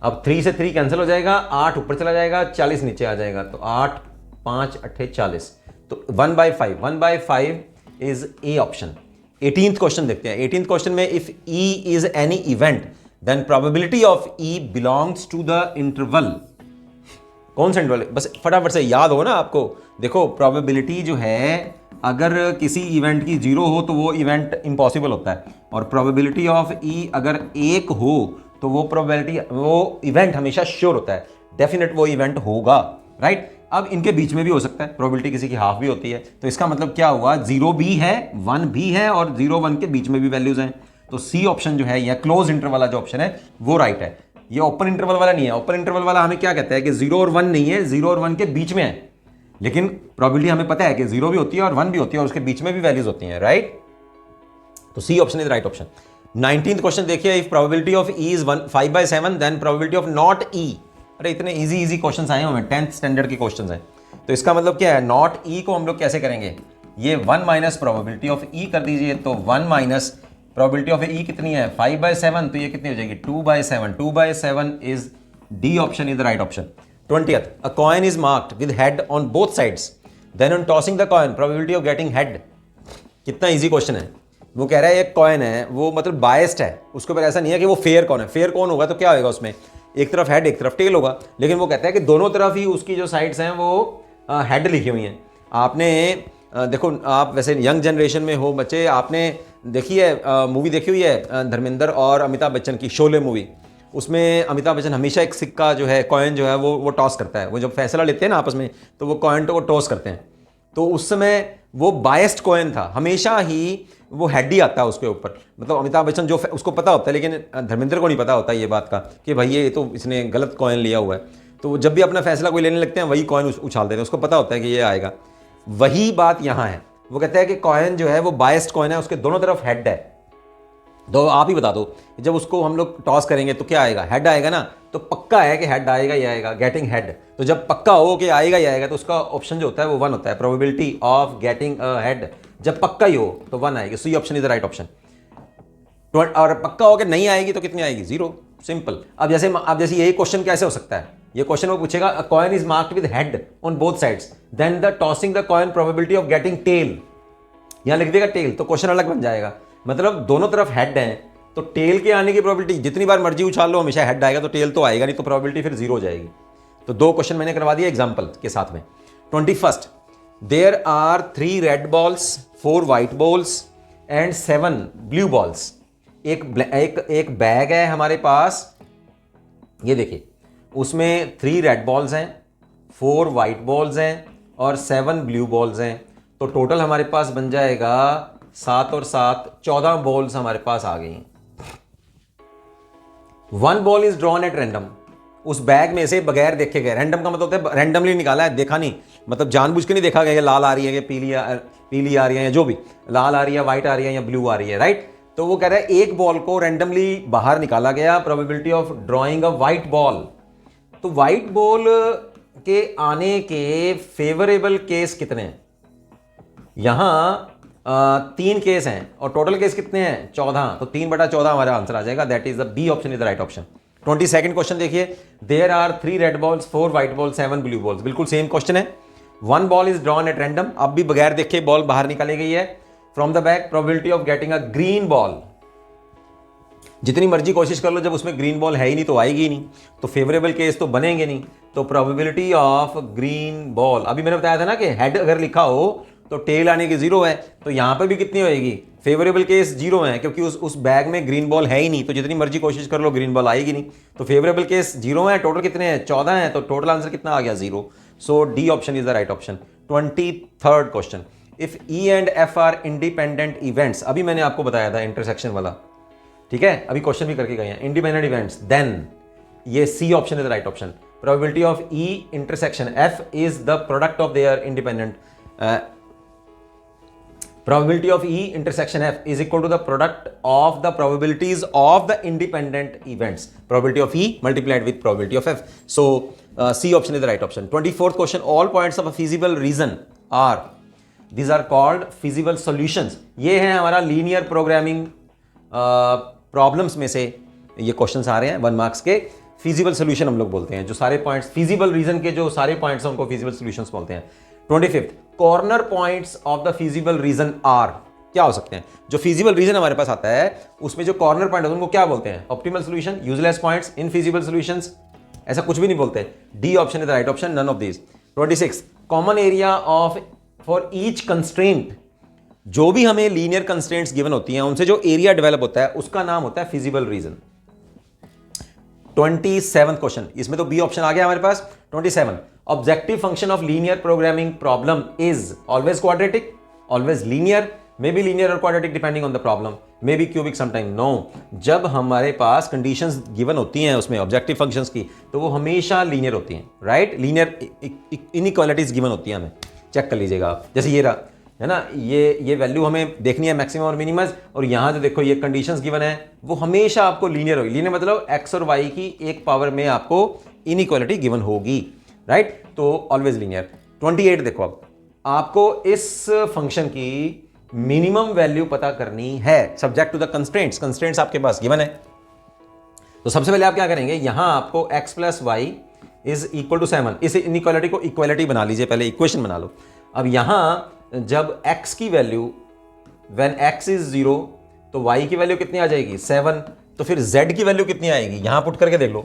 अब 3 से 3 कैंसिल हो जाएगा, 8 ऊपर चला जाएगा, 40 नीचे आ जाएगा, तो 8 5 8 40, तो 1/5 is A option. 18th question देखते हैं। 18th क्वेश्चन में if E is any event then probability of E belongs to the interval. कौन सा इंटरवल? बस फटाफट से याद हो ना आपको। देखो प्रोबेबिलिटी जो है, अगर किसी इवेंट की 0 हो तो वो इवेंट इम्पॉसिबल होता है, और प्रोबेबिलिटी ऑफ ई अगर 1 हो तो वो प्रोबेबिलिटी, वो इवेंट हमेशा श्योर होता है, डेफिनेट वो इवेंट होगा, राइट। अब इनके बीच में भी हो सकता है, प्रोबेबिलिटी किसी की हाफ भी होती है, तो इसका मतलब क्या हुआ, 0 भी है 1 भी है और 0 1 के बीच में भी वैल्यूज हैं। तो सी ऑप्शन जो है, या क्लोज इंटरवल वाला जो ऑप्शन है वो राइट है। ये ओपन इंटरवल वाला नहीं है। ओपन इंटरवल वाला हमें क्या कहता है कि 0 और 1 नहीं है, 0 और 1 के बीच में है, लेकिन प्रोबेबिलिटी हमें पता है कि 0 भी होती है और 1 भी होती है और उसके बीच में भी वैल्यूज होती हैं, राइट। तो C option is right option. 19th question देखिए, if probability of E is 5/7 then probability of not E. अरे इतने इजी क्वेश्चंस आए हैं, 10th स्टैंडर्ड के क्वेश्चंस हैं। तो इसका मतलब क्या है, नॉट ई को हम लोग कैसे करेंगे, ये 1 माइनस प्रोबेबिलिटी ऑफ ई कर दीजिए, तो 1 माइनस प्रोबेबिलिटी ऑफ ई कितनी है 5/7, तो ये कितनी हो जाएगी 2/7। 2/7 is D option is the right option. 20th, a coin is marked with head on both sides, then on tossing the coin probability of getting head। कितना इजी क्वेश्चन है। वो कह रहा है एक कॉइन है, वो मतलब बायस्ड है, उसके ऊपर ऐसा नहीं है कि वो फेयर कौन है। फेयर कौन होगा तो क्या होगा, उसमें एक तरफ हेड एक तरफ टेल होगा, लेकिन वो कहता है कि दोनों तरफ ही उसकी जो साइड्स हैं वो हेड लिखी हुई हैं। आपने देखो, आप वैसे यंग जनरेशन में हो बच्चे, आपने देखी है मूवी देखी हुई है धर्मेंद्र और अमिताभ बच्चन की, शोले मूवी। उसमें अमिताभ बच्चन हमेशा एक सिक्का जो है, कॉइन जो है वो टॉस करता है। वो जब फैसला लेते हैं ना आपस में, तो वो कॉइन तो वो टॉस करते हैं। तो उस समय वो बायस्ड कॉइन था, हमेशा ही वो हेड ही आता है उसके ऊपर। मतलब अमिताभ बच्चन जो उसको पता होता है, लेकिन धर्मेंद्र को नहीं पता होता ये बात का कि भाई ये तो इसने गलत कॉइन लिया हुआ है। तो जब भी अपना फैसला कोई लेने लगते हैं, वही कॉइन उछाल देते हैं, उसको पता होता है कि ये आएगा। वही बात यहाँ है। वो कहता है कि कॉइन जो है वो बायस्ड कॉइन है, उसके दोनों तरफ हेड है। तो आप ही बता दो, जब उसको हम लोग टॉस करेंगे तो क्या आएगा, हेड आएगा ना। तो पक्का है कि हेड आएगा ही आएगा, गेटिंग हेड। तो जब पक्का हो कि आएगा ही आएगा, तो उसका ऑप्शन जो होता है वो 1 होता है। Probability of getting a head जब पक्का ही हो तो 1 आएगी। C option is the right option. और पक्का हो कि नहीं आएगी तो कितनी आएगी, 0। सिंपल। अब जैसे यही क्वेश्चन कैसे हो सकता है, ये क्वेश्चन वो पूछेगा, a coin is marked with head on both sides then the tossing the coin probability of getting tail. यहां लिख देगा टेल, तो क्वेश्चन अलग बन जाएगा। मतलब दोनों तरफ हेड हैं, तो टेल के आने की प्रोबेबिलिटी, जितनी बार मर्जी उछाल लो हमेशा हेड आएगा, तो टेल तो आएगा नहीं, तो प्रोबेबिलिटी फिर 0 हो जाएगी। तो 2 क्वेश्चन मैंने करवा दिया एग्जांपल के साथ में। 21st, there are 3 red balls 4 white balls and 7 blue balls. एक बैग है हमारे पास, ये देखिए, उसमें 3 रेड बॉल्स हैं, 4 व्हाइट बॉल्स हैं और 7 ब्लू बॉल्स हैं। तो टोटल हमारे पास बन जाएगा 7 और 7 14 बॉल्स हमारे पास आ गई। 1 ball is drawn at random. उस बैग में से बगैर देखे गए, रैंडम का मतलब होता है रैंडमली निकाला है, देखा नहीं, मतलब जानबूझ के नहीं देखा गया लाल आ रही है कि पीली आ रही है, या जो भी लाल आ रही है, व्हाइट आ रही है या ब्लू आ रही है, राइट। तो वो कह रहा है एक बॉल को रैंडमली बाहर निकाला गया, probability of drawing a white ball. तो व्हाइट बॉल के आने के फेवरेबल केस कितने हैं, यहां 3 केस हैं और टोटल केस कितने हैं 14। तो 3/14 हमारा आंसर आ जाएगा, that is the B option is the right option. 22nd question देखिए, there are 3 red balls 4 white balls 7 blue balls. बिल्कुल सेम क्वेश्चन है। 1 ball is drawn at random, अब भी बगैर देखे बॉल बाहर निकाली गई है। From the back probability of getting a green ball. जितनी मर्जी कोशिश कर लो, जब उसमें ग्रीन बॉल है ही नहीं तो आएगी ही नहीं, तो फेवरेबल केस तो बनेंगे नहीं। तो प्रोबेबिलिटी ऑफ ग्रीन बॉल, अभी मैंने बताया था ना कि हेड अगर लिखा हो तो टेल आने की 0 है, तो यहां पर भी कितनी होएगी, फेवरेबल केस 0 है, क्योंकि उस बैग में ग्रीन बॉल है ही नहीं, तो जितनी मर्जी कोशिश कर लो ग्रीन बॉल आएगी नहीं। तो फेवरेबल केस 0 है, टोटल कितने हैं 14 है, तो टोटल आंसर कितना आ गया 0। So D option is the right option. 23rd question, if E and F are independent events. अभी मैंने आपको बताया था इंटरसेक्शन वाला, ठीक है, अभी क्वेश्चन भी करके गए हैं। इंडिपेंडेंट इवेंट्स, देन ये C option is the right option. Probability of E intersection F is the product of their independent, probability of E intersection F is equal to the product of the probabilities of the independent events. Probability of E multiplied with probability of F. So C option is the right option. 24th question, all points of a feasible reason are, these are called feasible solutions. ये है हमारा linear programming problems में से ये questions आ रहे हैं 1 marks के। Feasible solution हम लोग बोलते हैं, जो सारे पॉइंट्स फिजिबल रीजन के जो सारे पॉइंट्स हैं उनको फिजिबल सॉल्यूशंस बोलते हैं। 25th, corner points of the feasible region are. क्या हो सकते हैं? जो फिजिबल रीजन हमारे पास आता है उसमें जो कॉर्नर पॉइंट होते हैं उनको क्या बोलते हैं? Optimal solution, useless points, infeasible solutions, ऐसा कुछ भी नहीं बोलते। D option is the right option, none of these. 26 common area of for each constraint, जो भी हमें लीनियर कंस्ट्रेंट्स गिवन होती हैं उनसे जो एरिया डेवलप होता है उसका नाम होता है फिजिबल रीजन। 27 क्वेश्चन, इसमें तो बी ऑप्शन आ गया हमारे पास। 27 objective function of linear programming problem is always quadratic, always linear, may be linear और quadratic depending on the problem, may be cubic sometime. No, जब हमारे पास कंडीशंस गिवन होती हैं उसमें ऑब्जेक्टिव फंक्शंस की तो वो हमेशा लीनियर होती हैं, राइट? लीनियर इनइक्वालिटीज गिवन होती हैं हमें, चेक कर लीजिएगा आप। जैसे ये रहा है ना, ये वैल्यू हमें देखनी है मैक्सिमम और मिनिमम, और यहाँ जो देखो ये कंडीशंस गिवन है वो हमेशा आपको लीनियर होगी। लीनियर मतलब एक्स और वाई की एक पावर में आपको इनइक्वालिटी गिवन होगी, राइट? तो ऑलवेज लीनियर। 28 देखो, अब आपको इस फंक्शन की मिनिमम वैल्यू पता करनी है subject to the constraints. Constraints आपके पास गिवन है, तो सबसे पहले आप क्या करेंगे, यहां आपको x plus Y is equal to 7, इस इनइक्वालिटी को इक्वालिटी बना लीजिए, पहले इक्वेशन बना लो। अब यहां जब x की वैल्यू व्हेन x इज 0 तो y की वैल्यू कितनी आ जाएगी? 7। तो फिर z की वैल्यू कितनी आएगी? यहां पुट करके देख लो,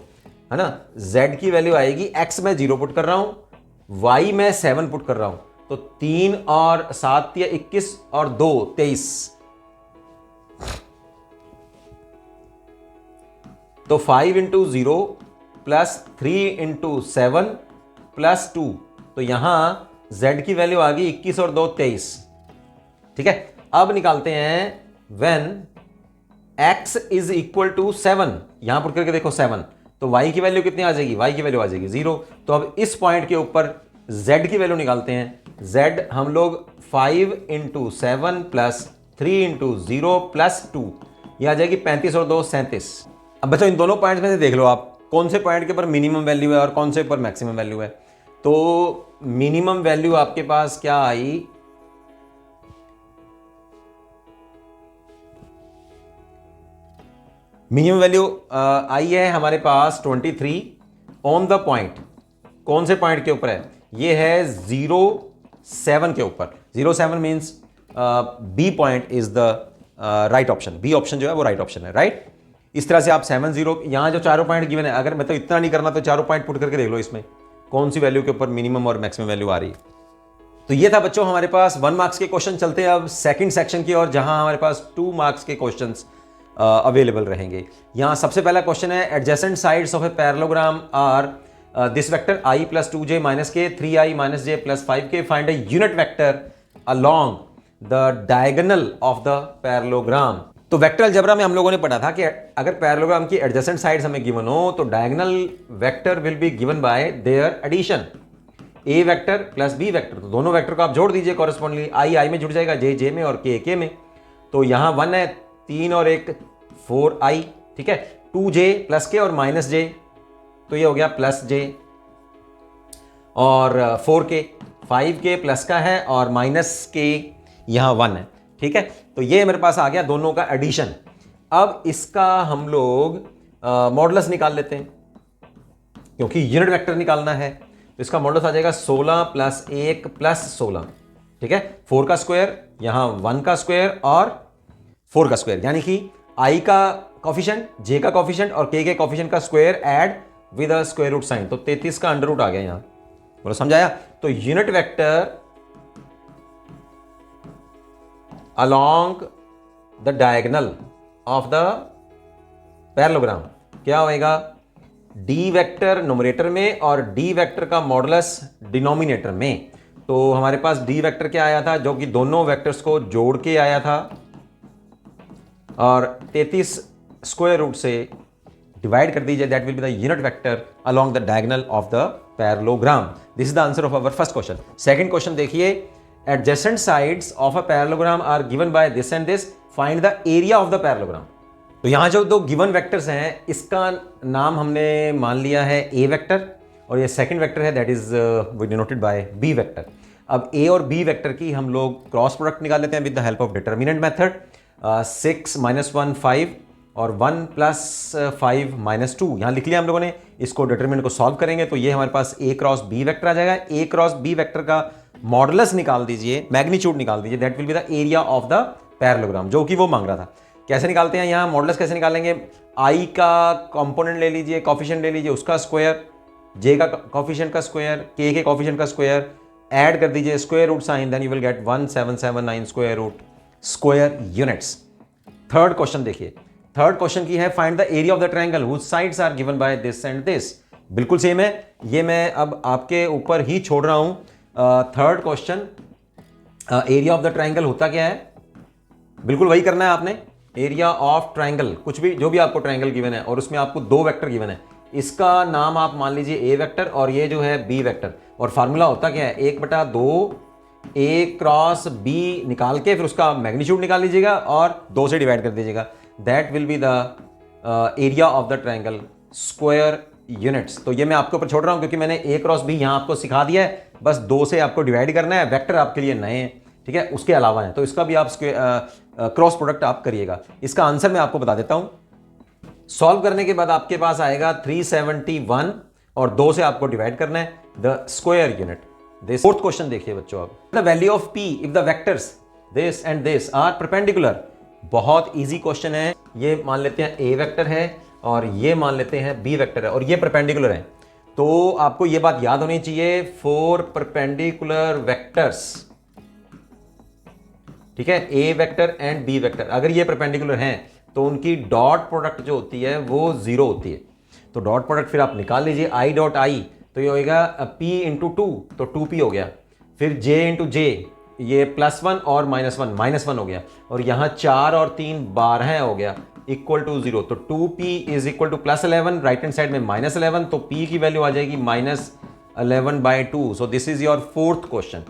है ना। z की वैल्यू आएगी, x मैं 0 पुट कर रहा हूं, y मैं 7 पुट कर रहा हूं, तो 3 और 7 या 21 और 2 23, तो 5 इंटू 0 प्लस 3 इंटू 7 प्लस 2, तो यहां z की वैल्यू आ गई 21 और 2 23। ठीक है, अब निकालते हैं when x is equal to 7, यहां पर करके देखो 7, तो y की वैल्यू कितनी आ जाएगी? y की वैल्यू आ जाएगी 0। तो अब इस पॉइंट के ऊपर z की वैल्यू निकालते हैं। z हम लोग 5 इंटू 7 प्लस 3 इंटू 0 प्लस 2, यह आ जाएगी 35 और 2 37। अब बच्चों इन दोनों पॉइंट्स में से देख लो आप कौन से पॉइंट के ऊपर मिनिमम वैल्यू है और कौन से ऊपर मैक्सिमम वैल्यू है। तो मिनिमम वैल्यू आपके पास क्या आई? मिनिमम वैल्यू आई है हमारे पास 23 ऑन द पॉइंट। कौन से पॉइंट के ऊपर है? ये है 0 7 के ऊपर। 0 7 means B point is the right option. B option जो है वो राइट ऑप्शन है, राइट? इस तरह से आप 7 0, यहां जो चारों पॉइंट गिवन है, अगर मतलब इतना नहीं करना तो चारों पॉइंट पुट करके देख लो इसमें कौन सी वैल्यू के ऊपर मिनिमम और मैक्सिमम वैल्यू आ रही है। तो ये था बच्चों हमारे पास 1 मार्क्स के क्वेश्चन। चलते हैं अब सेकंड सेक्शन की ओर, जहां हमारे पास 2 मार्क्स के क्वेश्चंस अवेलेबल रहेंगे। यहां सबसे पहला क्वेश्चन है, adjacent sides of a parallelogram are this vector i plus 2j minus K 3i minus j plus 5k, find a unit vector along the diagonal of the parallelogram. तो vector algebra में हम लोगों ने पढ़ा था कि अगर पैरेललोग्राम की एडजेसेंट साइड्स हमें गिवन हो तो diagonal vector will be given by their addition, a vector plus b vector. तो दोनों वेक्टर को आप जोड़ दीजिए कॉरेस्पॉन्डिंगली, i में जुड़ जाएगा, j में और k में। तो यहां 1 है, 3 और 1 4i, ठीक है। 2j प्लस k और माइनस j, तो ये हो गया प्लस j, और 4k 5k प्लस का है और माइनस k यहां 1 है, ठीक है। तो ये मेरे पास आ गया दोनों का एडिशन। अब इसका हम लोग मॉडुलस निकाल लेते हैं, क्योंकि यूनिट वेक्टर निकालना है। तो इसका मॉडुलस आ जाएगा 16 प्लस 1 प्लस 16, ठीक है। 4 का स्क्वायर, यहां 1 का स्क्वायर और 4 का स्क्वायर, यानी कि i का कॉफिशिएंट, j का कॉफिशिएंट और k के कॉफिशिएंट का square add with a square root sign. तो 33 का अंडर रूट आ गया यहां, बोलो समझाया। तो unit vector along the diagonal of the parallelogram क्या होएगा? d वेक्टर न्यूमरेटर में और d वेक्टर का मॉडुलस डिनोमिनेटर में। तो हमारे पास d वेक्टर क्या आया था, जो कि दोनों वेक्टर्स को जोड़ के आया था, और 33 स्क्वायर रूट से डिवाइड कर दीजिए, that will be the unit vector along the diagonal of the parallelogram. This is the answer of our first question. Second question देखिए, adjacent sides of a parallelogram are given by this and this, find the area of the parallelogram। तो यहां जो दो given vectors हैं इसका नाम हमने मान लिया है a वेक्टर, और ये सेकंड वेक्टर है that is we denoted by b vector. अब a और b वेक्टर की हम लोग क्रॉस प्रोडक्ट निकाल लेते हैं with the help of determinant method. 6 - 1 5 और 1 + 5 - 2 यहां लिख लिया हम लोगों ने। इसको डिटर्मिनेंट को सॉल्व करेंगे तो ये हमारे पास a क्रॉस b वेक्टर आ जाएगा। a क्रॉस b वेक्टर का मॉडुलस निकाल दीजिए, मैग्नीट्यूड निकाल दीजिए, that will be the area of the parallelogram, जो कि वो मांग रहा था। कैसे निकालते हैं यहाँ मॉडुलस कैसे निकालेंगे? आई का कंपोनेंट ले लीजिए, कॉफिशिएंट ले लीजिए, उसका स्क्वायर, जे का कॉफिशिएंट का स्क्वायर, के कॉफिशिएंट का स्क्वायर, ऐड कर दीजिए square root sign, then you will get 1779 square root square units. Third question देखिए, थर्ड क्वेश्चन की है find the area of the triangle whose sides are given by this and this. बिल्कुल same है, ये मैं अब आपके ऊपर ही छोड़ रहा हूं। Third question, area of the triangle होता क्या है, बिल्कुल वही करना है आपने। एरिया ऑफ ट्रायंगल, कुछ भी जो भी आपको ट्रायंगल गिवन है और उसमें आपको दो वेक्टर गिवन है, इसका नाम आप मान लीजिए ए वेक्टर और ये जो है बी वेक्टर, और फार्मूला होता क्या है 1/2 ए क्रॉस बी निकाल के फिर उसका मैग्नीट्यूड निकाल लीजिएगा और 2 से डिवाइड कर दीजिएगा। That will be the area of the triangle square units. तो ये मैं आपके ऊपर छोड़ रहा हूं क्योंकि मैंने ए क्रॉस बी यहां आपको सिखा दिया है, बस 2 से आपको डिवाइड करना है। वेक्टर आपके लिए नए हैं, ठीक है, उसके अलावा है, तो इसका भी आप क्रॉस प्रोडक्ट आप करिएगा। इसका आंसर मैं आपको बता देता हूं। सॉल्व करने के बाद आपके पास आएगा 371 और 2 से आपको डिवाइड करना है the square unit. This fourth question देखिए बच्चों, आप the value of P if the vectors this and this are perpendicular. बहुत इजी क्वेश्चन है, ये मान लेते हैं ए वेक्टर है और ये मान लेते हैं बी वेक्टर है और ये परपेंडिकुलर है। तो आपको ये बात याद होनी चाहिए, 4 परपेंडिकुलर वेक्टर्स, ठीक है, A vector and B vector, अगर ये परपेंडिकुलर हैं तो उनकी डॉट प्रोडक्ट जो होती है वो 0 होती है। तो डॉट प्रोडक्ट फिर आप निकाल लीजिए, आई डॉट आई, तो ये होएगा p इंटू 2, तो 2p हो गया। फिर j इंटू जे, ये +1 और -1 हो गया, और यहाँ 4 और 3 12 हो गया, इक्वल टू 0। तो 2p is equal to +11, right hand side में -11, तो p की वैल्यू आ जाएगी -11/2। So this is your fourth question.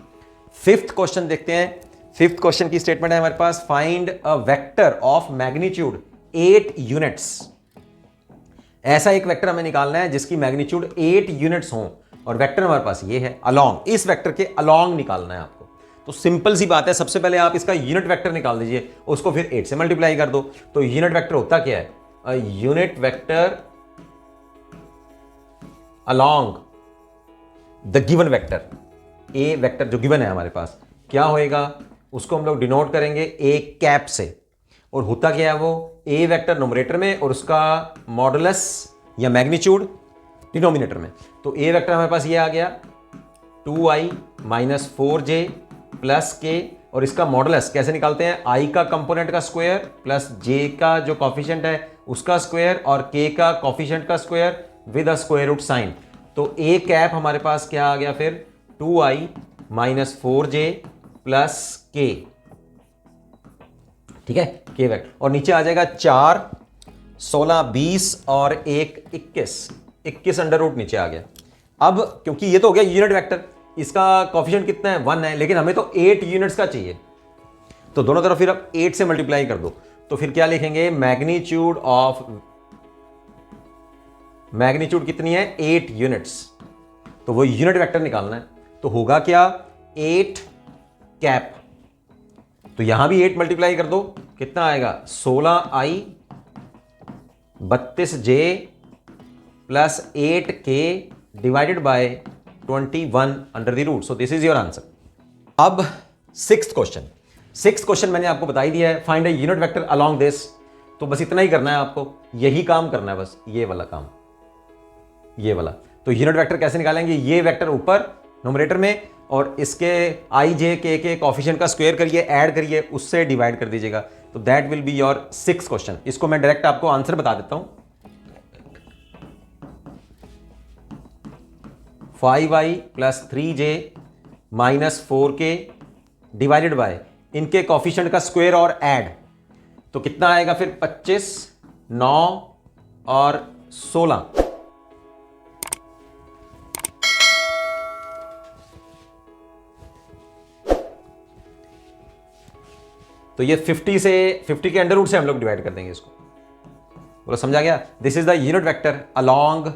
Fifth question देखते हैं। फिफ्थ क्वेश्चन की स्टेटमेंट है हमारे पास, find a vector of magnitude 8 units. ऐसा एक वेक्टर हमें निकालना है जिसकी मैग्नीट्यूड 8 यूनिट्स हों, और वेक्टर हमारे पास ये है अलोंग, इस वेक्टर के अलोंग निकालना है आपको। तो सिंपल सी बात है, सबसे पहले आप इसका यूनिट वेक्टर निकाल दीजिए, उसको फिर 8 से मल्टीप्लाई कर दो। तो यूनिट वेक्टर होता क्या है? अ unit vector along the given vector, a vector जो गिवन है हमारे पास, क्या होएगा, उसको हम लोग डिनोट करेंगे ए कैप से। और होता क्या है वो, ए वेक्टर नोमिनेटर में और उसका मॉडुलस या मैग्नीट्यूड डिनोमिनेटर में। तो ए वेक्टर हमारे पास ये आ गया 2i - 4j प्लस k, और इसका मॉडुलस कैसे निकालते हैं, i का कंपोनेंट का स्क्वायर प्लस j का जो कॉफिशिएंट है उसका स्क्वायर और k का कॉफिशिएंट का square with a square root sign. तो ए कैप हमारे पास क्या आ गया फिर 2i - 4j प्लस k, ठीक है, के वेक्टर, और नीचे आ जाएगा 4, 16, 20 और 1, 21 अंडर रूट नीचे आ गया। अब क्योंकि ये तो हो गया यूनिट वेक्टर, इसका कॉफिशिएंट कितना है 1 है, लेकिन हमें तो 8 यूनिट्स का चाहिए, तो दोनों तरफ फिर अब 8 से मल्टीप्लाई कर दो। तो फिर क्या लिखेंगे, मैग्नीट्यूड कितनी है 8 यूनिट्स, तो वो यूनिट वेक्टर निकालना है। तो होगा क्या 8 कैप, तो यहां भी 8 मल्टीप्लाई कर दो, कितना आएगा 16i 32j plus 8k divided by 21 under the root. So this is your answer. अब सिक्स्थ क्वेश्चन मैंने आपको बता ही दिया है, find a unit vector along this. तो बस इतना ही करना है आपको, यही काम करना है, बस ये वाला काम, ये वाला। तो यूनिट वेक्टर कैसे निकालेंगे, ये वेक्टर ऊपर नोमिनेटर में और इसके आई जे के कॉफिशिएंट का स्क्वायर करिए, ऐड करिए, उससे डिवाइड कर दीजिएगा। तो that will be your sixth question. इसको मैं डायरेक्ट आपको आंसर बता देता हूं, 5i + 3j - 4k divided by इनके कॉफिशिएंट का स्क्वायर और ऐड, तो कितना आएगा फिर 25, 9 और 16। तो ये 50 के अंडर रूट से हम लोग डिवाइड कर देंगे इसको। बोलो समझा गया? This is the unit vector along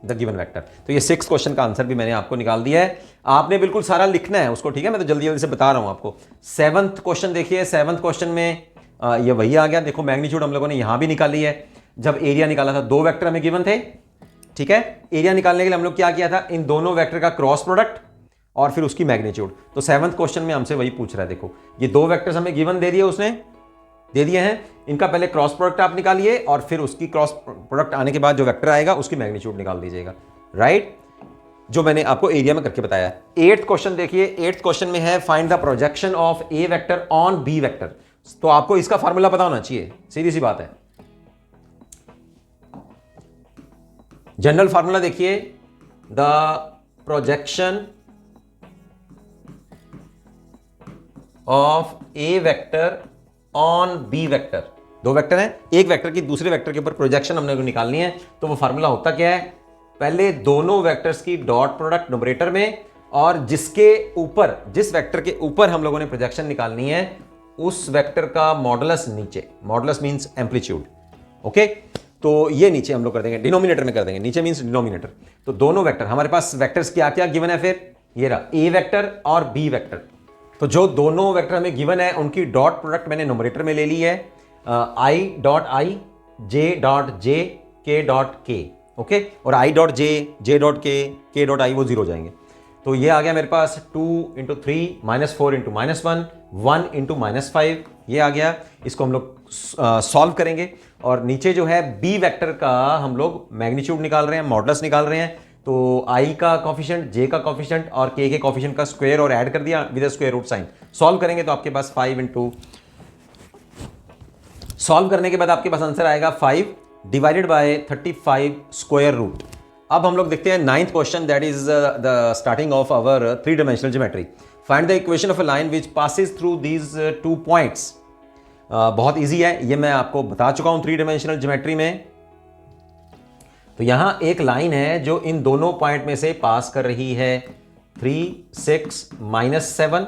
the given vector. तो ये 6 क्वेश्चन का आंसर भी मैंने आपको निकाल दिया है, आपने बिल्कुल सारा लिखना है उसको, ठीक है, मैं तो जल्दी जल्दी से बता रहा हूं आपको। 7th क्वेश्चन देखिए, 7th क्वेश्चन में ये वही आ गया, देखो मैग्नीट्यूड हम लोगों ने यहां भी निकाली है। जब एरिया निकाला था, 2 वेक्टर हमें गिवन थे, ठीक है, एरिया निकालने के लिए हम लोग क्या किया था, इन दोनों वेक्टर का क्रॉस प्रोडक्ट और फिर उसकी मैग्नीट्यूड। तो 7th क्वेश्चन में हमसे वही पूछ रहा है, देखो ये 2 वेक्टर्स हमें गिवन दे दिए उसने, दे दिए हैं। इनका पहले क्रॉस प्रोडक्ट आप निकालिए और फिर उसकी क्रॉस प्रोडक्ट आने के बाद जो वेक्टर आएगा उसकी मैग्नीट्यूड निकाल दीजिएगा, राइट, जो मैंने आपको एरिया में करके बताया। 8th क्वेश्चन देखिए, 8th क्वेश्चन में है find the projection of A vector on B vector. तो आपको इसका फार्मूला पता होना चाहिए, सीधी सी बात है। जनरल फार्मूला देखिए, the projection of A vector on B vector, दो वेक्टर हैं, एक वेक्टर की दूसरे वेक्टर के ऊपर प्रोजेक्शन हमने को निकालनी है। तो वो फार्मूला होता क्या है, पहले दोनों वेक्टर्स की डॉट प्रोडक्ट न्यूमरेटर में, और जिसके ऊपर, जिस वेक्टर के ऊपर हम लोगों ने प्रोजेक्शन निकालनी है उस वेक्टर का मॉडुलस नीचे, मॉडुलस मींस एम्पलीट्यूड, ओके। तो ये नीचे हम लोग कर देंगे, डिनोमिनेटर में कर देंगे, नीचे मींस डिनोमिनेटर। तो दोनों वेक्टर, हमारे पास वेक्टर्स क्या क्या गिवन है, फिर ये रहा ए वेक्टर और बी वेक्टर। तो जो दोनों वेक्टर हमें गिवन है उनकी डॉट प्रोडक्ट मैंने न्यूमरेटर में ले ली है, आई डॉट आई, जे डॉट जे, के डॉट के, ओके। और आई डॉट जे डॉट के डॉट आई वो जीरो हो जाएंगे। तो ये आ गया मेरे पास 2 इंटू 3 -4 इंटू -1, 1 इंटू -5, ये आ गया। इसको हम लोग सॉल्व करेंगे और नीचे जो है बी वेक्टर का हम लोग मैग्नीट्यूड निकाल रहे हैं, मॉडुलस निकाल रहे हैं। तो आई का कॉफिशिएंट, जे का कॉफिशिएंट और के कॉफिशिएंट का स्क्वायर और ऐड कर दिया with square root sign. Solve करेंगे तो आपके पास 5 इंटू, सॉल्व करने के बाद आपके पास आंसर आएगा 5 डिवाइडेड बाय 35 स्क्वायर रूट। अब हम लोग देखते हैं 9th question, that is the starting of our 3 dimensional geometry. Find the equation of a line which passes through these 2 points. बहुत इजी है, ये मैं आपको बता चुका हूं 3 डायमेंशनल ज्योमेट्री में। तो यहां एक लाइन है जो इन दोनों पॉइंट में से पास कर रही है 3, 6, -7,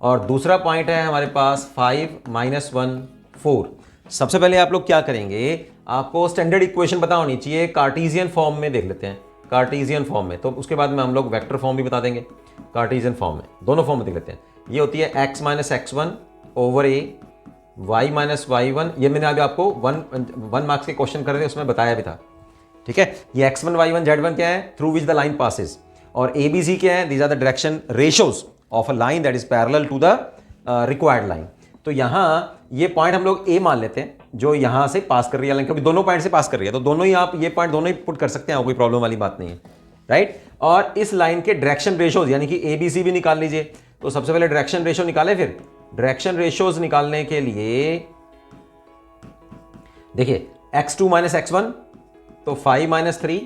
और दूसरा पॉइंट है हमारे पास 5, -1, 4। सबसे पहले आप लोग क्या करेंगे, आपको स्टैंडर्ड इक्वेशन पता होनी चाहिए, कार्टेशियन फॉर्म में देख लेते हैं, कार्टेशियन फॉर्म में। तो उसके बाद में हम लोग वेक्टर फॉर्म भी बता देंगे, कार्टेशियन फॉर्म में, दोनों फॉर्म में देख लेते हैं। ये होती है x - x1 over a, y - y1। ये मैंने अभी आपको 1 मार्क्स के क्वेश्चन कर रहे थे उसमें बताया भी था, ठीक है। ये x1, y1, z1 क्या है, through which the line passes, और a b c क्या है, these are the direction ratios of a line that is parallel to the required line. तो यहां ये पॉइंट हम लोग a मान लेते हैं जो यहां से पास कर रही है लाइन, क्योंकि दोनों पॉइंट से पास कर रही है, तो दोनों ही आप ये पॉइंट दोनों ही पुट कर सकते हैं, कोई प्रॉब्लम वाली बात नहीं है, राइट। और इस लाइन के डायरेक्शन रेशियोज यानी कि a b c भी निकाल लीजिए। तो सबसे पहले डायरेक्शन रेशियो निकाले, फिर डायरेक्शन रेशियोज निकालने के लिए देखिए x2 - x1 तो 5 - 3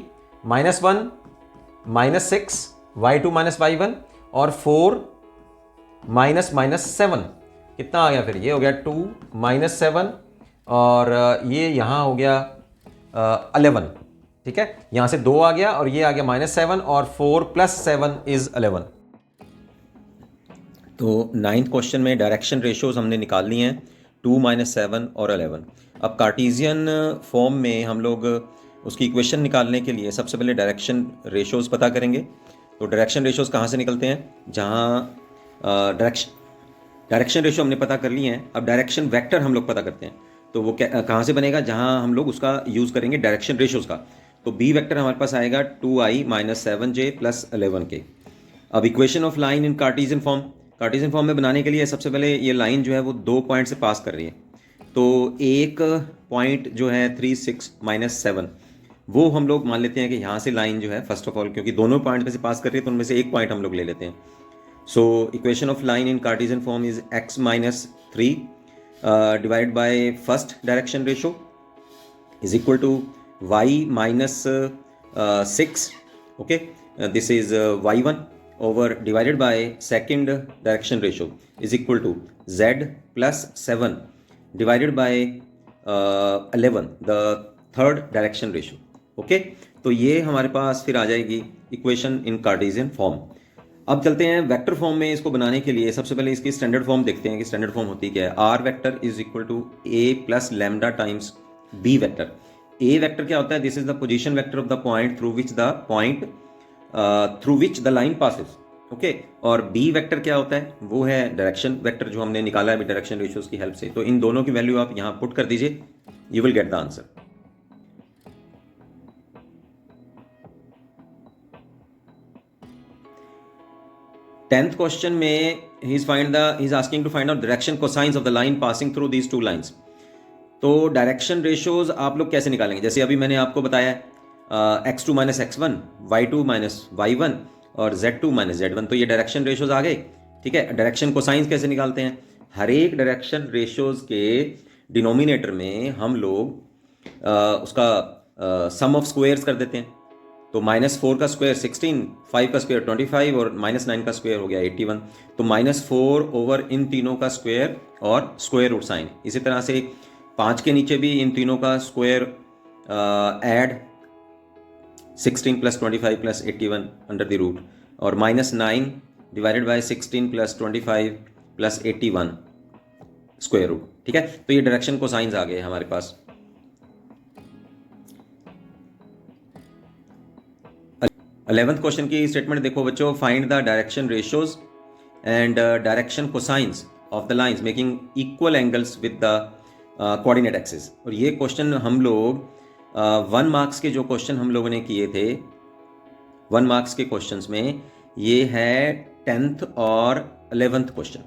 -1 -6, y2 - y1 और 4 -7, कितना आ गया, फिर ये हो गया 2 - 7 और ये यहां हो गया 11, ठीक है। यहां से 2 आ गया और ये आ गया -7 और 4 + 7 इज 11। तो 9th क्वेश्चन में डायरेक्शन रेशियोज हमने निकाल ली हैं, 2 - 7 और 11। अब कार्टेशियन फॉर्म में हम लोग उसकी इक्वेशन निकालने के लिए सबसे पहले डायरेक्शन रेशियोज पता करेंगे। तो डायरेक्शन रेशियोज कहाँ से निकलते हैं, जहाँ डायरेक्शन रेशियो हमने पता कर लिए हैं, अब डायरेक्शन वेक्टर हम लोग पता करते हैं। तो वो कहाँ से बनेगा, जहाँ हम लोग उसका यूज़ करेंगे डायरेक्शन रेशियोज का। तो बी वेक्टर हमारे पास आएगा 2i - 7j + 11k। अब equation of line in Cartesian form, Cartesian form में बनाने के लिए सबसे पहले ये लाइन जो है वो 2 पॉइंट से पास कर रही है। तो एक पॉइंट जो है 3, 6 - 7 वो हम लोग मान लेते हैं कि यहाँ से लाइन जो है, फर्स्ट ऑफ ऑल क्योंकि दोनों पॉइंट में से पास कर रही है तो उनमें से एक पॉइंट हम लोग ले लेते हैं। So equation of line in Cartesian form is x - 3 divide by first direction ratio is equal to y - 6, okay, this is y1 over divided by second direction ratio is equal to z + 7 divided by 11 the third direction ratio, okay. तो ये हमारे पास फिर आ जाएगी equation in Cartesian form. अब चलते हैं vector form में, इसको बनाने के लिए सबसे पहले इसकी स्टैंडर्ड फॉर्म देखते हैं कि स्टैंडर्ड फॉर्म होती क्या है। R vector is equal to a + lambda times B vector. A vector क्या होता है, this is the position vector of the point through which the line passes, okay. और बी वेक्टर क्या होता है, वो है डायरेक्शन वेक्टर जो हमने निकाला है अभी डायरेक्शन रेशियोज की हेल्प से। तो इन दोनों की वैल्यू आप यहां पुट कर दीजिए, you will get the answer. Tenth question में he's asking to find out direction cosines of the line passing through these two lines. तो डायरेक्शन रेशियोज आप लोग कैसे निकालेंगे? जैसे अभी मैंने आपको बताया x2 minus x1, y2 minus y1 और z2 माइनस z1, तो ये डायरेक्शन रेशियोज आ गए। ठीक है, डायरेक्शन कोसाइंस कैसे निकालते हैं? हर एक डायरेक्शन रेशियोज के डिनोमिनेटर में हम लोग उसका सम ऑफ स्क्वायर्स कर देते हैं। तो -4 का स्क्वायर 16, 5 का स्क्वायर 25 और -9 का स्क्वायर हो गया 81। तो -4 ओवर इन तीनों का स्क्वायर और स्क्वायर रूट साइन। इसी तरह से 5 के नीचे भी इन तीनों का square add 16 plus 25 plus 81 under the root, और -9 divided by 16 plus 25 plus 81 square root. ठीक है, तो ये डायरेक्शन कोसाइंस आ गए हमारे पास। 11th क्वेश्चन की स्टेटमेंट देखो बच्चों, find the direction ratios and direction cosines of the lines making equal angles with the coordinate axis. और ये क्वेश्चन हम लोग 1 मार्क्स के जो क्वेश्चन हम लोगों ने किए थे, 1 मार्क्स के क्वेश्चंस में ये है 10th और 11th क्वेश्चन।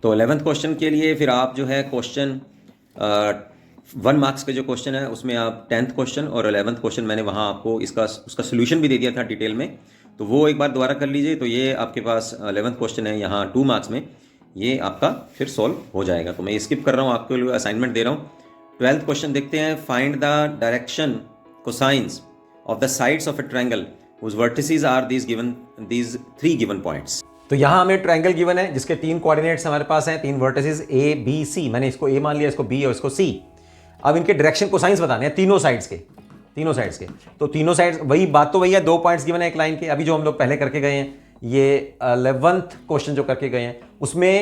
तो 11th क्वेश्चन के लिए फिर आप जो है क्वेश्चन 1 मार्क्स के जो क्वेश्चन है उसमें आप 10th क्वेश्चन और 11th क्वेश्चन मैंने वहाँ आपको उसका सोल्यूशन भी दे दिया था डिटेल में, तो वो एक बार दोबारा कर लीजिए। तो ये आपके पास 11th क्वेश्चन है यहाँ 2 मार्क्स में, ये आपका फिर सॉल्व हो जाएगा। तो मैं स्किप कर रहा हूँ, आपके लिए असाइनमेंट दे रहा हूँ। 12th क्वेश्चन देखते हैं, find the direction cosines of the sides of A triangle whose vertices are these 3 given points। तो यहाँ हमें ट्रायंगल गिवन है जिसके 3 कोऑर्डिनेट्स हमारे पास हैं, 3 वर्टिसेस A B C। मैंने इसको A मान लिया, इसको B और इसको C। अब इनके डायरेक्शन कोसाइंस बताने हैं तीनों साइड्स के। तो तीनों साइड्स वही बात तो वही है, 2 पॉइंट्स गिवन है एक लाइन के। अभी जो हम लोग पहले करके गए हैं, ये 11th क्वेश्चन जो करके गए हैं उसमें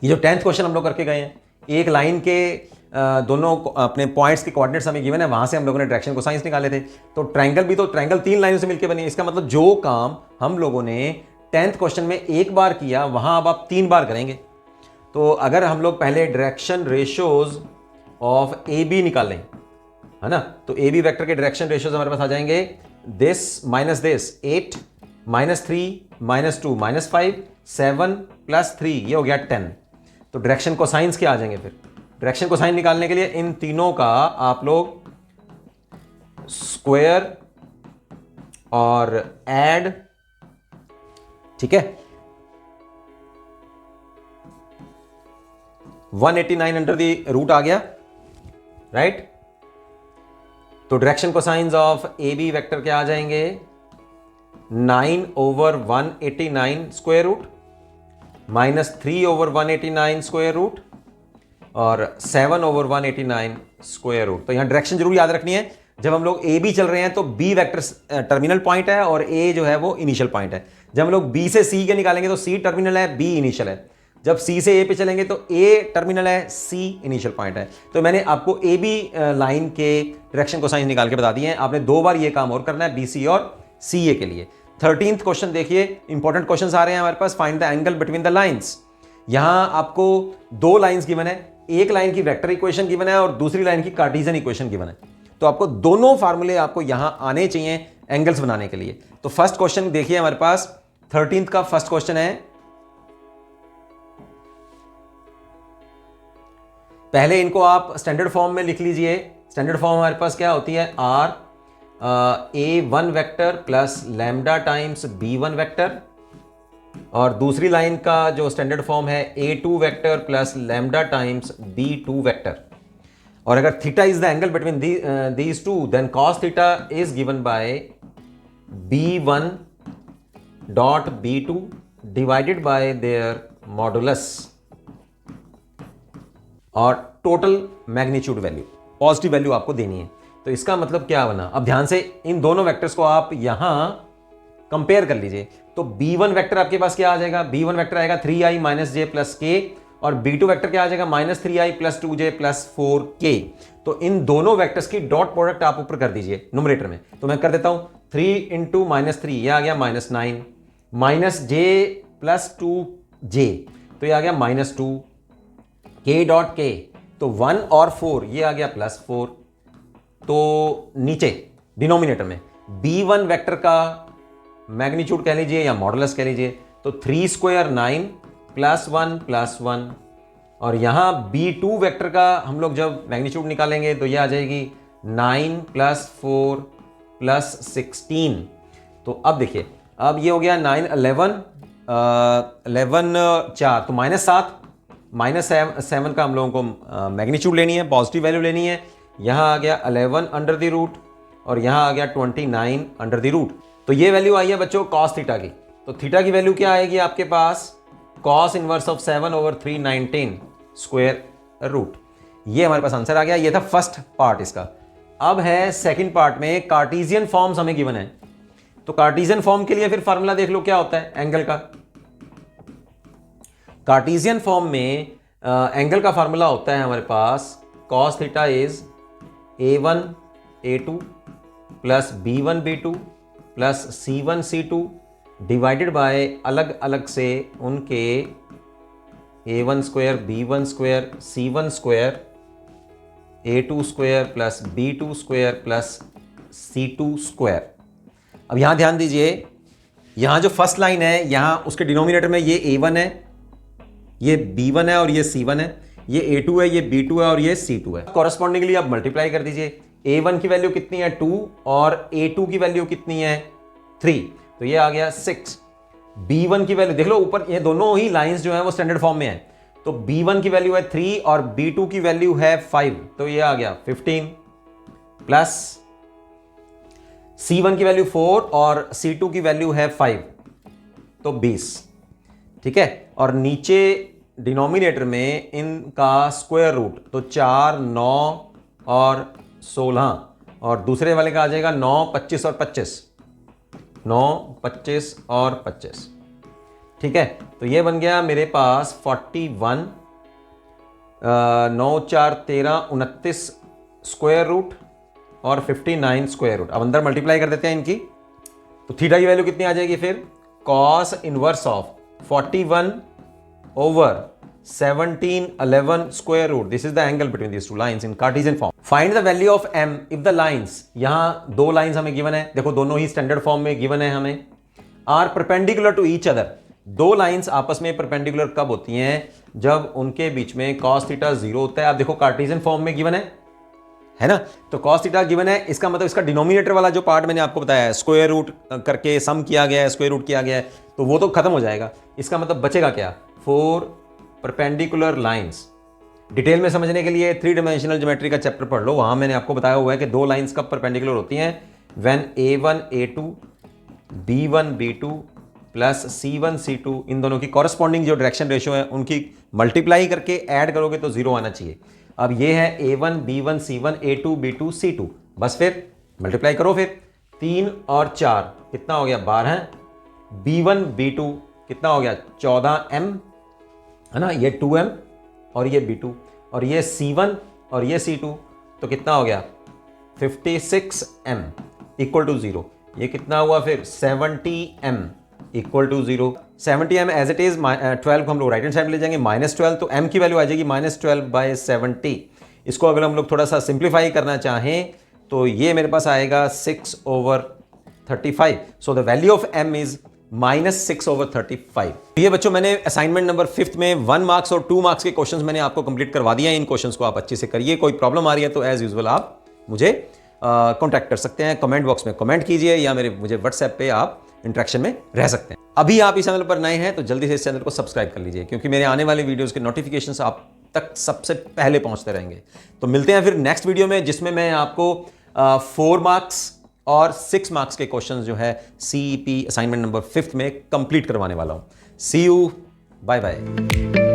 ये जो 10th क्वेश्चन हम लोग करके गए हैं, एक लाइन के दोनों अपने पॉइंट्स के कोऑर्डिनेट्स हमें गिवन है, वहां से हम लोगों ने डायरेक्शन कोसाइंस निकाले थे। तो ट्रायंगल भी, तो ट्रायंगल 3 लाइनों से मिलकर बनी है। इसका मतलब जो काम हम लोगों ने 10th क्वेश्चन में एक बार किया, वहां अब आप 3 बार करेंगे। तो अगर हम लोग पहले direction ratios of A B निकालें, है ना, तो ए बी वेक्टर के डायरेक्शन रेशियोज हमारे पास आ जाएंगे दिस माइनस दिस 8 -3 -2 -5 7 + 3, ये हो गया 10। तो डायरेक्शन कोसाइंस क्या आ जाएंगे? फिर डायरेक्शन कोसाइन निकालने के लिए इन तीनों का आप लोग स्क्वायर और ऐड, ठीक है, 189 अंडर द रूट आ गया, राइट। तो direction cosines of A B vector क्या आ जाएंगे? 9 over 189 square root -3 over 189 square root और 7 ओवर 189 स्क्वायर रूट। तो यहां डायरेक्शन जरूर याद रखनी है। जब हम लोग ए बी चल रहे हैं तो बी वेक्टर टर्मिनल पॉइंट है और ए जो है वो इनिशियल पॉइंट है। जब हम लोग बी से सी के निकालेंगे तो सी टर्मिनल है, बी इनिशियल है। जब सी से ए पे चलेंगे तो ए टर्मिनल है, सी इनिशियल पॉइंट है। तो मैंने आपको ए बी लाइन के डायरेक्शन कोसाइन निकाल के बता दिए हैं। आपने 2 बार ये काम और करना है, बी सी और सी ए के लिए। 13th क्वेश्चन देखिए, इंपॉर्टेंट क्वेश्चंस आ रहे हैं हमारे पास। Find the angle between the lines. यहां आपको 2 लाइंस गिवन है, एक लाइन की वेक्टर इक्वेशन गिवन है और दूसरी लाइन की कार्टेशियन इक्वेशन गिवन है। तो आपको दोनों फार्मूले आपको यहां आने चाहिए एंगल्स बनाने के लिए। तो फर्स्ट क्वेश्चन देखिए हमारे पास 13th का फर्स्ट क्वेश्चन है। पहले इनको आप स्टैंडर्ड फॉर्म में लिख लीजिए। स्टैंडर्ड फॉर्म हमारे पास क्या होती है? R A1 vector plus lambda times B1 vector, और दूसरी लाइन का जो स्टैंडर्ड फॉर्म है A2 vector plus lambda times B2 vector. और अगर theta is the angle between these two, then cos theta is given by B1 dot B2 divided by their modulus और total magnitude value, positive value आपको देनी है। तो इसका मतलब क्या बना? अब ध्यान से इन दोनों वेक्टर्स को आप यहां कंपेयर कर लीजिए। तो B1 वेक्टर आपके पास क्या आ जाएगा? B1 वेक्टर आएगा 3i - j + k, और B2 वेक्टर क्या आ जाएगा? -3i + 2j + 4k। तो इन दोनों वेक्टर्स की डॉट प्रोडक्ट आप ऊपर कर दीजिए न्यूमरेटर में। तो मैं कर देता हूं 3 × -3, ये आ गया -9, -j + 2j, तो ये आ गया -2, k डॉट k, तो 1 और 4, ये आ गया +4। तो नीचे डिनोमिनेटर में B1 वेक्टर का मैग्नीट्यूड कह लीजिए या मॉडुलस कह लीजिए, तो 3 स्क्वायर 9 +1 +1, और यहां B2 वेक्टर का हम लोग जब मैग्नीट्यूड निकालेंगे तो यह आ जाएगी 9 + 4 + 16। तो अब देखिए, अब ये हो गया 9 11 4, तो -7 -7 का हम लोगों को मैग्नीट्यूड लेनी है, पॉजिटिव वैल्यू लेनी है। यहाँ आ गया 11 अंडर द रूट और यहाँ आ गया 29 अंडर द रूट। तो ये वैल्यू आई है बच्चों कॉस थीटा की। तो थीटा की वैल्यू क्या आएगी आपके पास, cos inverse of 7/319 square root. ये हमारे पास आंसर आ गया। ये था फर्स्ट पार्ट इसका। अब है सेकंड पार्ट में कार्टेशियन फॉर्म्स हमें गिवन है। तो कार्टेशियन फॉर्म के लिए फिर फार्मूला देख लो क्या होता है एंगल का। कार्टेशियन फॉर्म में एंगल का फार्मूला होता है हमारे पास cos theta is a1 a2 plus b1 b2 plus c1 c2 divided by अलग अलग से उनके a1 square b1 square c1 square a2 square plus b2 square plus c2 square. अब यहां ध्यान दीजिए, यहां जो फर्स्ट लाइन है यहां उसके डिनोमिनेटर में ये a1 है, ये b1 है और ये c1 है, ये a2 है, ये b2 है और ये c2 है। कॉरेस्पॉन्डिंगली आप मल्टीप्लाई कर दीजिए। a1 की वैल्यू कितनी है 2 और a2 की वैल्यू कितनी है 3, तो ये आ गया 6। b1 की वैल्यू देख लो ऊपर, ये दोनों ही लाइंस जो है वो स्टैंडर्ड फॉर्म में है। तो b1 की वैल्यू है 3 और b2 की वैल्यू है 5, तो ये आ गया 15 प्लस c1 की वैल्यू 4 और c2 की वैल्यू है 5, तो 20। ठीक है, और नीचे डिनोमिनेटर में इनका स्क्वायर रूट, तो 4 9 और 16, और दूसरे वाले का आ जाएगा 9 25 और 25, 9 25 और 25। ठीक है, तो ये बन गया मेरे पास 41 9 4 13 29 स्क्वायर रूट और 59 स्क्वायर रूट। अब अंदर मल्टीप्लाई कर देते हैं इनकी। तो थीटा की वैल्यू कितनी आ जाएगी फिर, cos inverse of 41 over 17 11 square root. This is the angle between these two lines in Cartesian form. Find the value of m if the lines, यहां दो लाइंस हमें गिवन है, देखो दोनों ही स्टैंडर्ड फॉर्म में गिवन है हमें, are perpendicular to each other. दो लाइंस आपस में परपेंडिकुलर कब होती हैं, जब उनके बीच में cos थीटा 0 होता है। आप देखो कार्टेशियन फॉर्म में गिवन है ना, तो cos थीटा गिवन है, इसका मतलब इसका डिनोमिनेटर वाला जो पार्ट मैंने आपको बताया है, स्क्वायर रूट करके सम किया गया है, स्क्वायर रूट किया गया है, तो वो तो खत्म हो जाएगा। इसका मतलब बचेगा क्या, 4 परपेंडिकुलर लाइंस। डिटेल में समझने के लिए 3 डायमेंशनल ज्योमेट्री का चैप्टर पढ़ लो, वहां मैंने आपको बताया हुआ है कि दो लाइंस कब परपेंडिकुलर होती हैं, when a1 a2 b1 b2 plus c1 c2, इन दोनों की कॉरेस्पॉन्डिंग जो डायरेक्शन रेशियो है उनकी मल्टीप्लाई करके ऐड करोगे तो 0 आना चाहिए। अब ये है a1 b1 c1 a2 b2 c2, बस फिर मल्टीप्लाई करो, फिर 3 और 4 कितना हो गया 12, b1 b2 कितना हो गया 14m, है ना, ये 2m और ये b2, और ये c1 और ये c2, तो कितना हो गया 56m इक्वल टू 0। ये कितना हुआ फिर 70m equal to 0। 70m as it is, 12 को हम लोग राइट हैंड साइड ले जाएंगे -12, तो m की वैल्यू आ जाएगी -12/70। इसको अगर हम लोग थोड़ा सा सिंप्लीफाई करना चाहें तो ये मेरे पास आएगा 6/35। So the value of m is -6/35। ये बच्चों मैंने असाइनमेंट नंबर 5 में 1 मार्क्स और 2 मार्क्स के क्वेश्चंस मैंने आपको कंप्लीट करवा दिया है। इन क्वेश्चंस को आप अच्छे से करिए। कोई प्रॉब्लम आ रही है तो एज यूजुअल आप मुझे कांटेक्ट कर सकते हैं, कमेंट बॉक्स में कमेंट कीजिए या मुझे व्हाट्सएप पे आप इंटरेक्शन में रह सकते हैं। अभी आप इस चैनल पर नए हैं तो जल्दी से इस चैनल को सब्सक्राइब कर लीजिए, क्योंकि मेरे आने वाले वीडियोस के नोटिफिकेशंस आप तक सबसे पहले पहुंचते रहेंगे। तो मिलते हैं फिर नेक्स्ट वीडियो में, जिसमें मैं आपको 4 मार्क्स और 6 मार्क्स के क्वेश्चंस जो है CEP असाइनमेंट नंबर 5 में कंप्लीट करवाने वाला हूं। सी यू, बाय बाय।